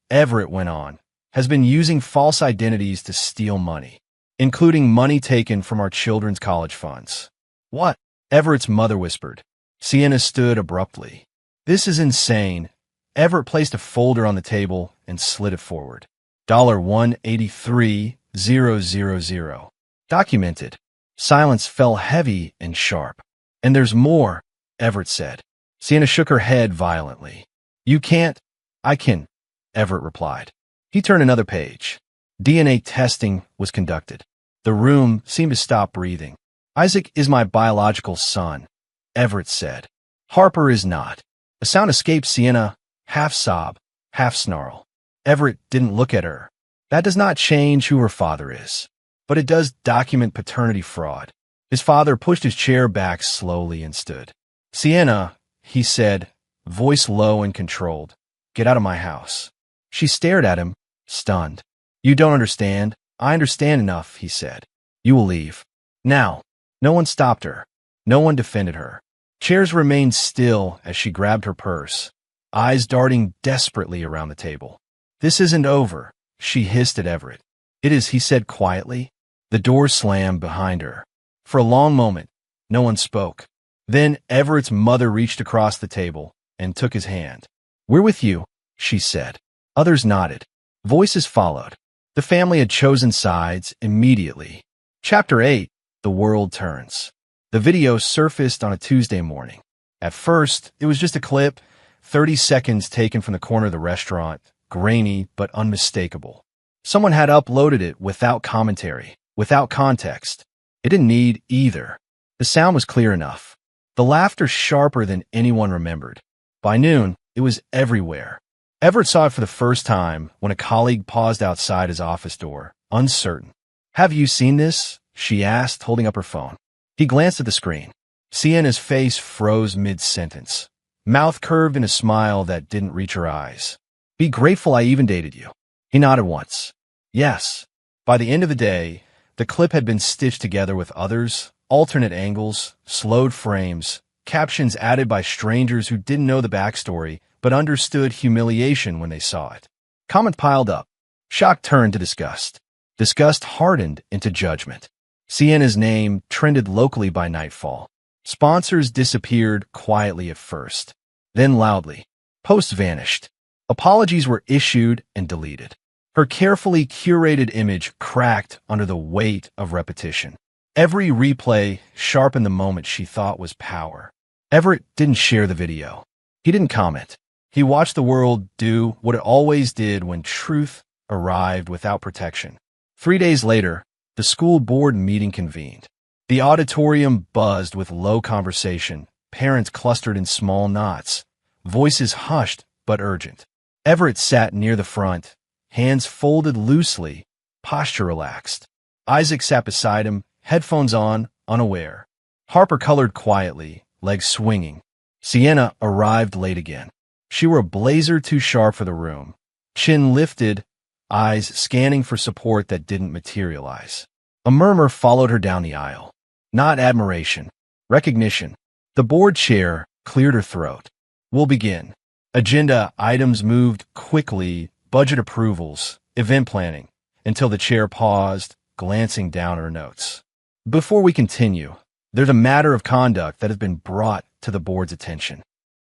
Everett went on, "has been using false identities to steal money, including money taken from our children's college funds." "What?" Everett's mother whispered. Sienna stood abruptly. "This is insane." Everett placed a folder on the table and slid it forward. $183,000. Documented. Silence fell heavy and sharp. "And there's more," Everett said. Sienna shook her head violently. "You can't." "I can," Everett replied. He turned another page. DNA testing was conducted. The room seemed to stop breathing. "Isaac is my biological son," Everett said. "Harper is not." A sound escaped Sienna, half sob, half snarl. Everett didn't look at her. "That does not change who her father is, but it does document paternity fraud." His father pushed his chair back slowly and stood. "Sienna," he said, voice low and controlled, "get out of my house." She stared at him, stunned. "You don't understand." "I understand enough," he said. "You will leave. Now." No one stopped her. No one defended her. Chairs remained still as she grabbed her purse, eyes darting desperately around the table. "This isn't over," she hissed at Everett. "It is," he said quietly. The door slammed behind her. For a long moment, no one spoke. Then Everett's mother reached across the table and took his hand. "We're with you," she said. Others nodded. Voices followed. The family had chosen sides immediately. Chapter 8. The World Turns. The video surfaced on a Tuesday morning. At first, it was just a clip, 30 seconds taken from the corner of the restaurant, grainy but unmistakable. Someone had uploaded it without commentary, without context. It didn't need either. The sound was clear enough. The laughter sharper than anyone remembered. By noon, it was everywhere. Everett saw it for the first time when a colleague paused outside his office door, uncertain. "Have you seen this?" she asked, holding up her phone. He glanced at the screen. Sienna's face froze mid-sentence, mouth curved in a smile that didn't reach her eyes. "Be grateful I even dated you." He nodded once. "Yes." By the end of the day, the clip had been stitched together with others, alternate angles, slowed frames, captions added by strangers who didn't know the backstory but understood humiliation when they saw it. Comment piled up. Shock turned to disgust. Disgust hardened into judgment. Sienna's name trended locally by nightfall. Sponsors disappeared quietly at first, then loudly. Posts vanished. Apologies were issued and deleted. Her carefully curated image cracked under the weight of repetition. Every replay sharpened the moment she thought was power. Everett didn't share the video. He didn't comment. He watched the world do what it always did when truth arrived without protection. 3 days later, the school board meeting convened. The auditorium buzzed with low conversation, parents clustered in small knots, voices hushed but urgent. Everett sat near the front, hands folded loosely, posture relaxed. Isaac sat beside him, headphones on, unaware. Harper colored quietly, legs swinging. Sienna arrived late again. She wore a blazer too sharp for the room, chin lifted, eyes scanning for support that didn't materialize. A murmur followed her down the aisle. Not admiration, recognition. The board chair cleared her throat. "We'll begin." Agenda items moved quickly, budget approvals, event planning, until the chair paused, glancing down her notes. Before we continue, there's a matter of conduct that has been brought to the board's attention.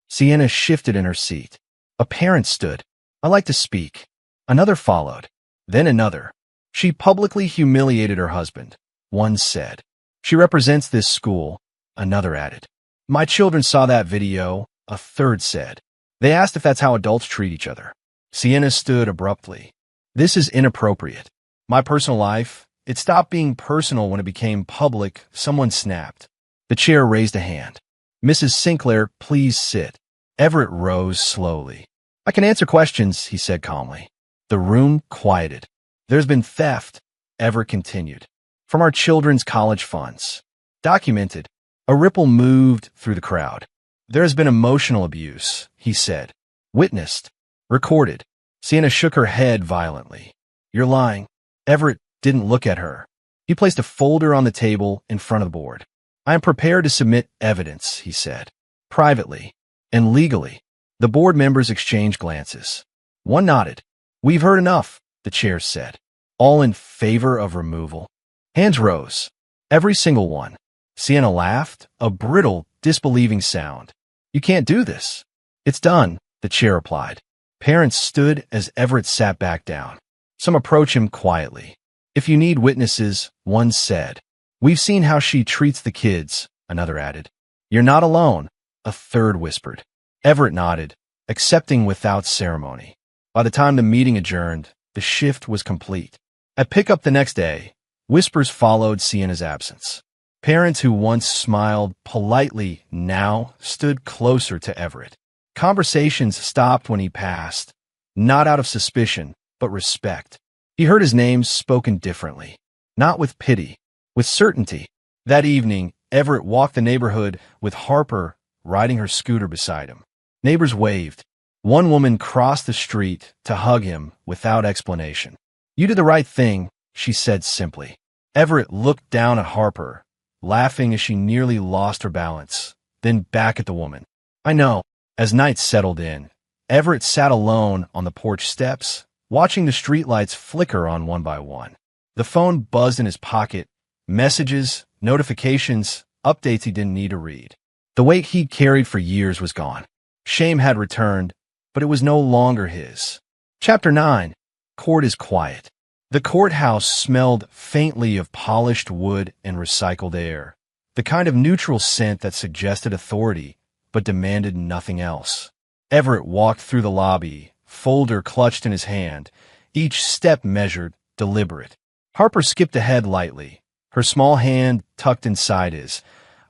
Sienna shifted in her seat. A parent stood. "I'd like to speak." Another followed. Then another. "She publicly humiliated her husband," one said. "She represents this school," another added. "My children saw that video," a third said. "They asked if that's how adults treat each other." Sienna stood abruptly. "This is inappropriate. My personal life, it stopped being personal when it became public," someone snapped. The chair raised a hand. "Mrs. Sinclair, please sit." Everett rose slowly. "I can answer questions," he said calmly. The room quieted. "There's been theft," Everett continued, "from our children's college funds. Documented." A ripple moved through the crowd. "There has been emotional abuse," he said. "Witnessed. Recorded." Sienna shook her head violently. "You're lying." Everett didn't look at her. He placed a folder on the table in front of the board. "I am prepared to submit evidence," he said. "Privately and legally." The board members exchanged glances. One nodded. "We've heard enough," the chair said. "All in favor of removal?" Hands rose. Every single one. Sienna laughed, a brittle, disbelieving sound. "You can't do this." "It's done," the chair replied. Parents stood as Everett sat back down. Some approached him quietly. "If you need witnesses," one said. "We've seen how she treats the kids," another added. "You're not alone," a third whispered. Everett nodded, accepting without ceremony. By the time the meeting adjourned, the shift was complete. At pickup the next day, whispers followed Sienna's absence. Parents who once smiled politely now stood closer to Everett. Conversations stopped when he passed, not out of suspicion, but respect. He heard his name spoken differently, not with pity, with certainty. That evening, Everett walked the neighborhood with Harper riding her scooter beside him. Neighbors waved. One woman crossed the street to hug him without explanation. "You did the right thing," she said simply. Everett looked down at Harper, laughing as she nearly lost her balance, then back at the woman. "I know." As night settled in, Everett sat alone on the porch steps, watching the streetlights flicker on one by one. The phone buzzed in his pocket, messages, notifications, updates he didn't need to read. The weight he'd carried for years was gone. Shame had returned, but it was no longer his. Chapter 9. Court is quiet. The courthouse smelled faintly of polished wood and recycled air, the kind of neutral scent that suggested authority but demanded nothing else. Everett walked through the lobby, folder clutched in his hand, each step measured, deliberate. Harper skipped ahead lightly, her small hand tucked inside his,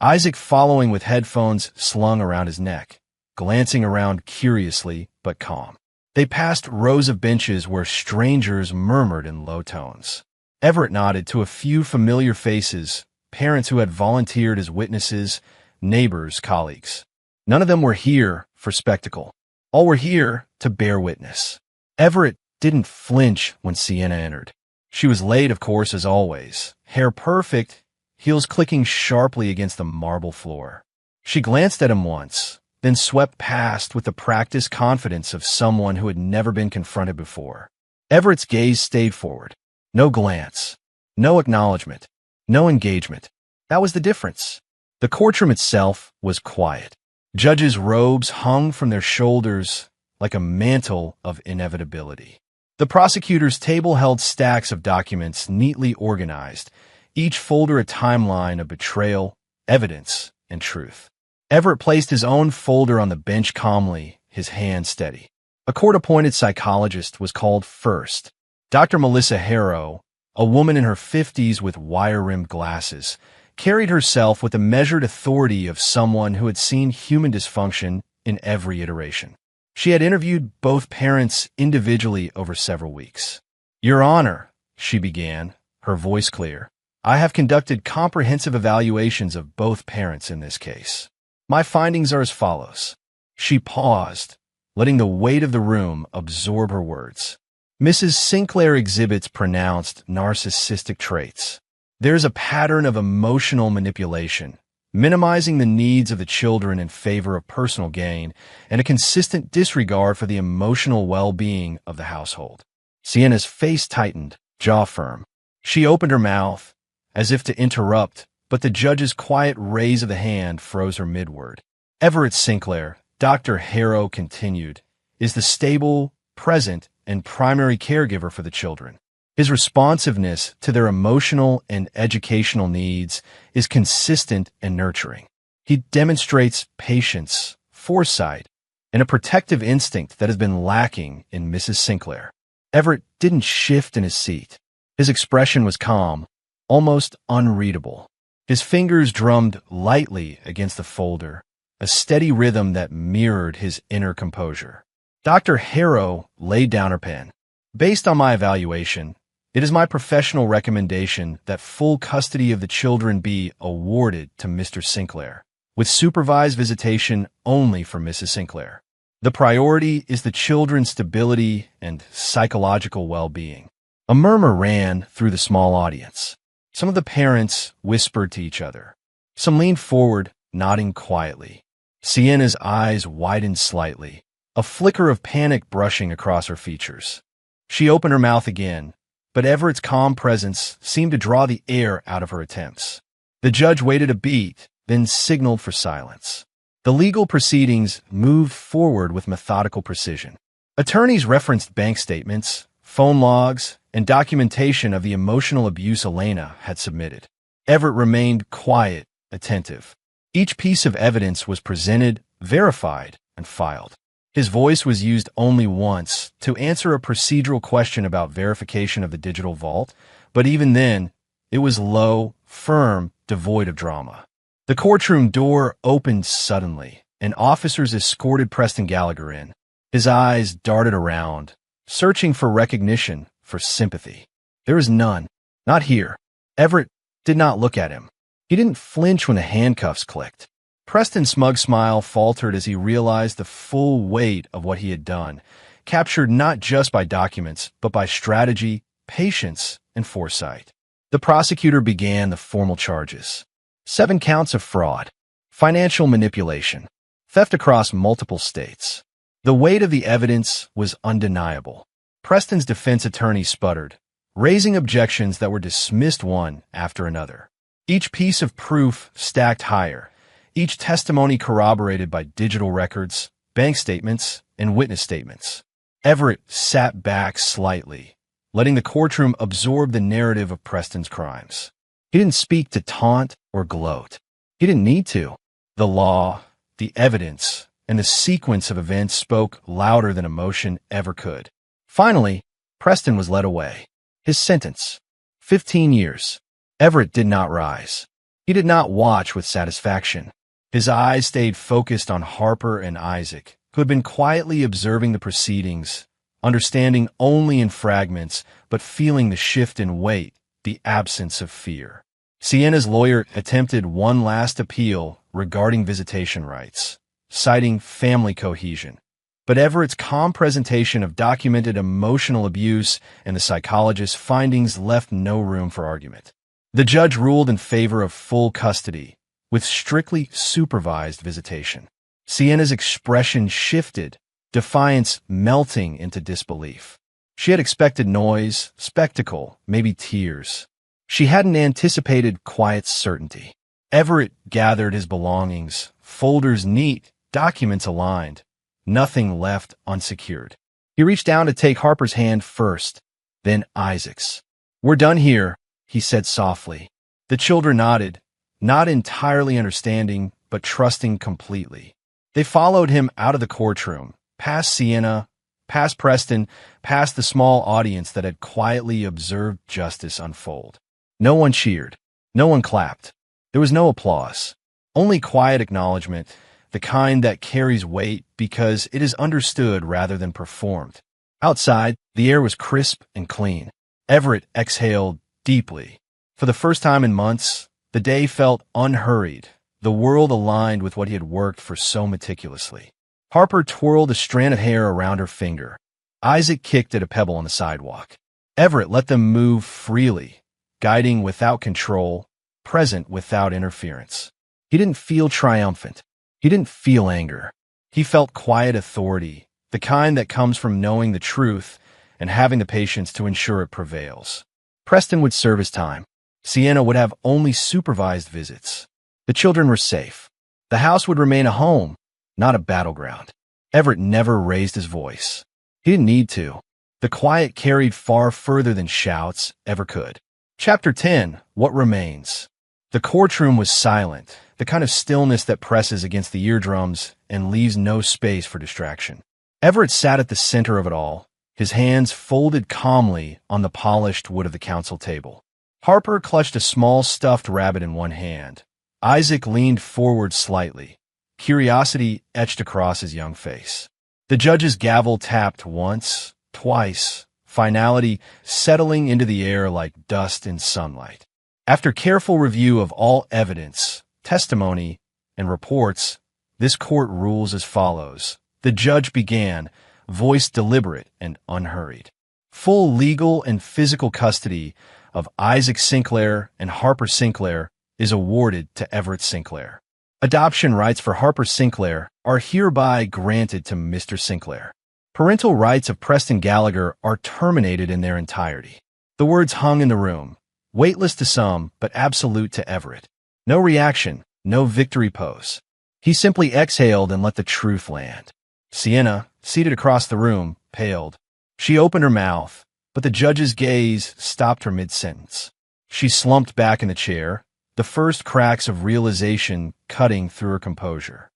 Isaac following with headphones slung around his neck, glancing around curiously but calm. They passed rows of benches where strangers murmured in low tones. Everett nodded to a few familiar faces, parents who had volunteered as witnesses, neighbors, colleagues. None of them were here for spectacle. All were here to bear witness. Everett didn't flinch when Sienna entered. She was late, of course, as always, hair perfect, heels clicking sharply against the marble floor. She glanced at him once, then swept past with the practiced confidence of someone who had never been confronted before. Everett's gaze stayed forward. No glance, no acknowledgement, no engagement. That was the difference. The courtroom itself was quiet. Judges' robes hung from their shoulders like a mantle of inevitability. The prosecutor's table held stacks of documents neatly organized, each folder a timeline of betrayal, evidence, and truth. Everett placed his own folder on the bench calmly, his hand steady. A court-appointed psychologist was called first. Dr. Melissa Harrow, a woman in her 50s with wire-rimmed glasses, carried herself with the measured authority of someone who had seen human dysfunction in every iteration. She had interviewed both parents individually over several weeks. "Your Honor," she began, her voice clear, "I have conducted comprehensive evaluations of both parents in this case. My findings are as follows." She paused, letting the weight of the room absorb her words. "Mrs. Sinclair exhibits pronounced narcissistic traits. There's a pattern of emotional manipulation, minimizing the needs of the children in favor of personal gain, and a consistent disregard for the emotional well-being of the household." Sienna's face tightened, jaw firm. She opened her mouth, as if to interrupt, but the judge's quiet raise of the hand froze her mid-word. Everett Sinclair, Dr. Harrow continued, is the stable, present, and primary caregiver for the children. His responsiveness to their emotional and educational needs is consistent and nurturing. He demonstrates patience, foresight, and a protective instinct that has been lacking in Mrs. Sinclair. Everett didn't shift in his seat. His expression was calm, almost unreadable. His fingers drummed lightly against the folder, a steady rhythm that mirrored his inner composure. Dr. Harrow laid down her pen. Based on my evaluation, it is my professional recommendation that full custody of the children be awarded to Mr. Sinclair, with supervised visitation only for Mrs. Sinclair. The priority is the children's stability and psychological well-being. A murmur ran through the small audience. Some of the parents whispered to each other. Some leaned forward, nodding quietly. Sienna's eyes widened slightly, a flicker of panic brushing across her features. She opened her mouth again, but Everett's calm presence seemed to draw the air out of her attempts. The judge waited a beat, then signaled for silence. The legal proceedings moved forward with methodical precision. Attorneys referenced bank statements, phone logs, and documentation of the emotional abuse Elena had submitted. Everett remained quiet, attentive. Each piece of evidence was presented, verified, and filed. His voice was used only once to answer a procedural question about verification of the digital vault, but even then, it was low, firm, devoid of drama. The courtroom door opened suddenly, and officers escorted Preston Gallagher in. His eyes darted around, searching for recognition, for sympathy. There was none. Not here. Everett did not look at him. He didn't flinch when the handcuffs clicked. Preston's smug smile faltered as he realized the full weight of what he had done, captured not just by documents, but by strategy, patience, and foresight. The prosecutor began the formal charges. 7 counts of fraud, financial manipulation, theft across multiple states. The weight of the evidence was undeniable. Preston's defense attorney sputtered, raising objections that were dismissed one after another. Each piece of proof stacked higher, each testimony corroborated by digital records, bank statements, and witness statements. Everett sat back slightly, letting the courtroom absorb the narrative of Preston's crimes. He didn't speak to taunt or gloat. He didn't need to. The law, the evidence, and the sequence of events spoke louder than emotion ever could. Finally, Preston was led away. His sentence, 15 years. Everett did not rise. He did not watch with satisfaction. His eyes stayed focused on Harper and Isaac, who had been quietly observing the proceedings, understanding only in fragments, but feeling the shift in weight, the absence of fear. Sienna's lawyer attempted one last appeal regarding visitation rights, citing family cohesion. But Everett's calm presentation of documented emotional abuse and the psychologist's findings left no room for argument. The judge ruled in favor of full custody, with strictly supervised visitation. Sienna's expression shifted, defiance melting into disbelief. She had expected noise, spectacle, maybe tears. She hadn't anticipated quiet certainty. Everett gathered his belongings, folders neat, documents aligned, nothing left unsecured. He reached down to take Harper's hand first, then Isaac's. "We're done here," he said softly. The children nodded, not entirely understanding, but trusting completely. They followed him out of the courtroom, past Sienna, past Preston, past the small audience that had quietly observed justice unfold. No one cheered. No one clapped. There was no applause. Only quiet acknowledgement, the kind that carries weight because it is understood rather than performed. Outside, the air was crisp and clean. Everett exhaled deeply. For the first time in months, the day felt unhurried, the world aligned with what he had worked for so meticulously. Harper twirled a strand of hair around her finger. Isaac kicked at a pebble on the sidewalk. Everett let them move freely, guiding without control, present without interference. He didn't feel triumphant. He didn't feel anger. He felt quiet authority, the kind that comes from knowing the truth and having the patience to ensure it prevails. Preston would serve his time. Sienna would have only supervised visits. The children were safe. The house would remain a home, not a battleground. Everett never raised his voice. He didn't need to. The quiet carried far further than shouts ever could. Chapter 10. What Remains. The courtroom was silent, the kind of stillness that presses against the eardrums and leaves no space for distraction. Everett sat at the center of it all, his hands folded calmly on the polished wood of the council table. Harper clutched a small stuffed rabbit in one hand. Isaac leaned forward slightly. Curiosity etched across his young face. The judge's gavel tapped once, twice, finality settling into the air like dust in sunlight. After careful review of all evidence, testimony, and reports, this court rules as follows. The judge began, voice deliberate and unhurried. Full legal and physical custody of Isaac Sinclair and Harper Sinclair is awarded to Everett Sinclair. Adoption rights for Harper Sinclair are hereby granted to Mr. Sinclair. Parental rights of Preston Gallagher are terminated in their entirety. The words hung in the room, weightless to some, but absolute to Everett. No reaction, no victory pose. He simply exhaled and let the truth land. Sienna, seated across the room, paled. She opened her mouth, but the judge's gaze stopped her mid-sentence. She slumped back in the chair, the first cracks of realization cutting through her composure.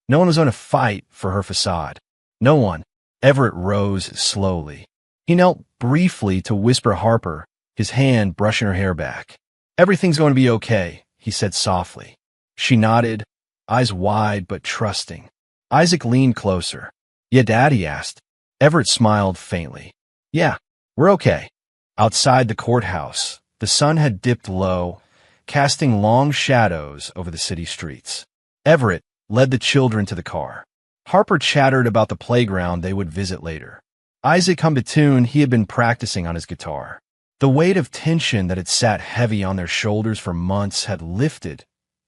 No one was going to fight for her facade. No one. Everett rose slowly. He knelt briefly to whisper Harper, his hand brushing her hair back. "Everything's going to be okay," he said softly. She nodded, eyes wide but trusting. Isaac leaned closer. "Yeah, Dad?" he asked. Everett smiled faintly. "Yeah, we're okay." Outside the courthouse, the sun had dipped low, casting long shadows over the city streets. Everett led the children to the car. Harper chattered about the playground they would visit later. Isaac hummed a tune he had been practicing on his guitar. The weight of tension that had sat heavy on their shoulders for months had lifted,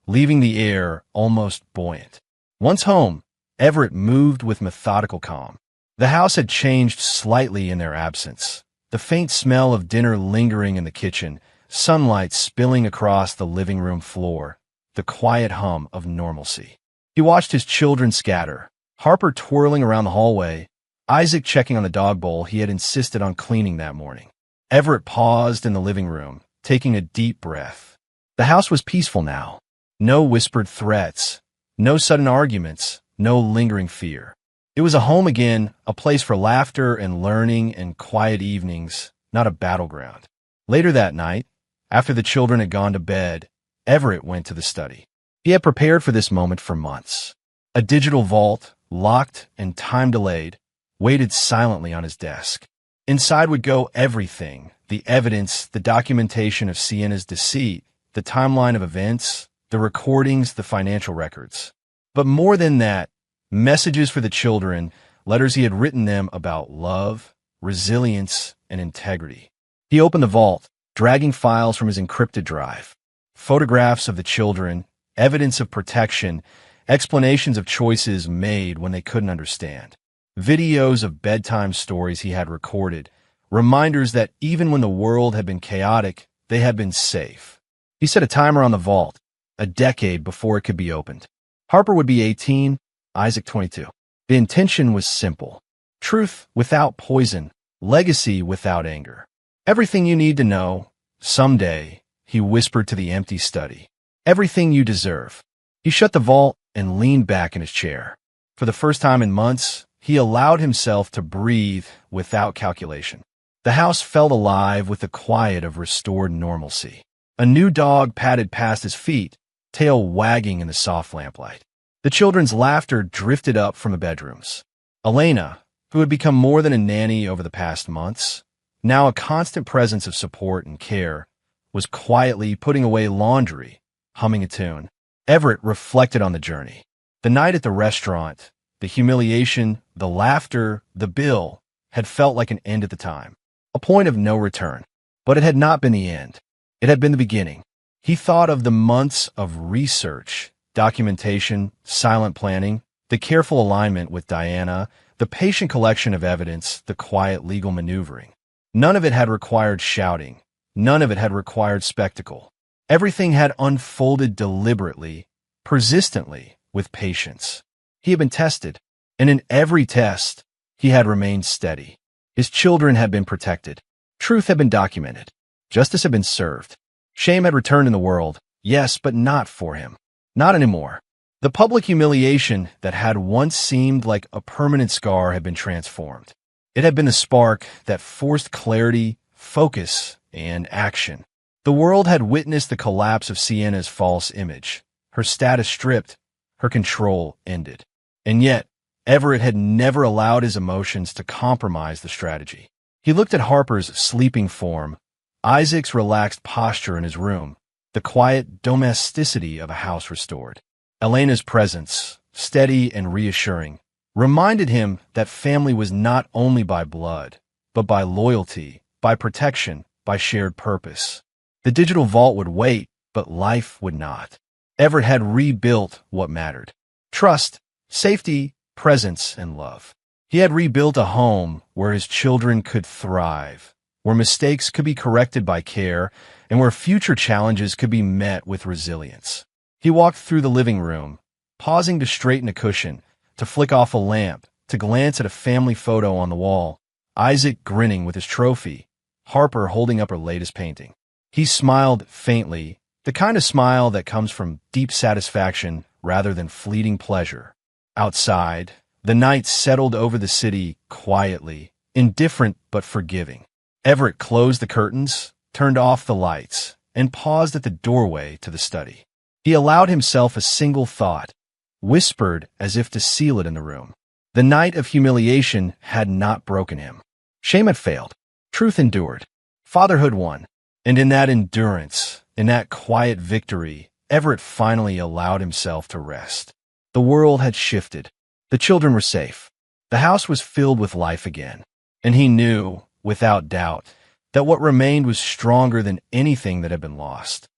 leaving the air almost buoyant. Once home, Everett moved with methodical calm. The house had changed slightly in their absence. The faint smell of dinner lingering in the kitchen, sunlight spilling across the living room floor, the quiet hum of normalcy. He watched his children scatter, Harper twirling around the hallway, Isaac checking on the dog bowl he had insisted on cleaning that morning. Everett paused in the living room, taking a deep breath. The house was peaceful now. No whispered threats, no sudden arguments, no lingering fear. It was a home again, a place for laughter and learning and quiet evenings, not a battleground. Later that night, after the children had gone to bed, Everett went to the study. He had prepared for this moment for months. A digital vault, locked and time-delayed, waited silently on his desk. Inside would go everything, the evidence, the documentation of Sienna's deceit, the timeline of events, the recordings, the financial records. But more than that, messages for the children, letters he had written them about love, resilience, and integrity. He opened the vault, dragging files from his encrypted drive. Photographs of the children, evidence of protection, explanations of choices made when they couldn't understand. Videos of bedtime stories he had recorded, reminders that even when the world had been chaotic, they had been safe. He set a timer on the vault, a decade before it could be opened. Harper would be 18, Isaac 22. The intention was simple. Truth without poison, legacy without anger. "Everything you need to know, someday," he whispered to the empty study. "Everything you deserve." He shut the vault and leaned back in his chair. For the first time in months, he allowed himself to breathe without calculation. The house felt alive with the quiet of restored normalcy. A new dog padded past his feet, tail wagging in the soft lamplight. The children's laughter drifted up from the bedrooms. Elena, who had become more than a nanny over the past months, now a constant presence of support and care, was quietly putting away laundry, humming a tune. Everett reflected on the journey. The night at the restaurant, the humiliation, the laughter, the bill, had felt like an end at the time, a point of no return. But it had not been the end. It had been the beginning. He thought of the months of research, documentation, silent planning, the careful alignment with Diana, the patient collection of evidence, the quiet legal maneuvering. None of it had required shouting. None of it had required spectacle. Everything had unfolded deliberately, persistently, with patience. He had been tested, and in every test, he had remained steady. His children had been protected. Truth had been documented. Justice had been served. Shame had returned in the world, yes, but not for him. Not anymore. The public humiliation that had once seemed like a permanent scar had been transformed. It had been the spark that forced clarity, focus, and action. The world had witnessed the collapse of Sienna's false image. Her status stripped, her control ended. And yet, Everett had never allowed his emotions to compromise the strategy. He looked at Harper's sleeping form, Isaac's relaxed posture in his room, the quiet domesticity of a house restored. Elena's presence, steady and reassuring, reminded him that family was not only by blood, but by loyalty, by protection, by shared purpose. The digital vault would wait, but life would not. Everett had rebuilt what mattered: trust, safety, presence, and love. He had rebuilt a home where his children could thrive, where mistakes could be corrected by care, and where future challenges could be met with resilience. He walked through the living room, pausing to straighten a cushion, to flick off a lamp, to glance at a family photo on the wall, Isaac grinning with his trophy, Harper holding up her latest painting. He smiled faintly, the kind of smile that comes from deep satisfaction rather than fleeting pleasure. Outside, the night settled over the city quietly, indifferent but forgiving. Everett closed the curtains, turned off the lights, and paused at the doorway to the study. He allowed himself a single thought, whispered as if to seal it in the room. The night of humiliation had not broken him. Shame had failed. Truth endured. Fatherhood won. And in that endurance, in that quiet victory, Everett finally allowed himself to rest. The world had shifted. The children were safe. The house was filled with life again. And he knew, without doubt, that what remained was stronger than anything that had been lost.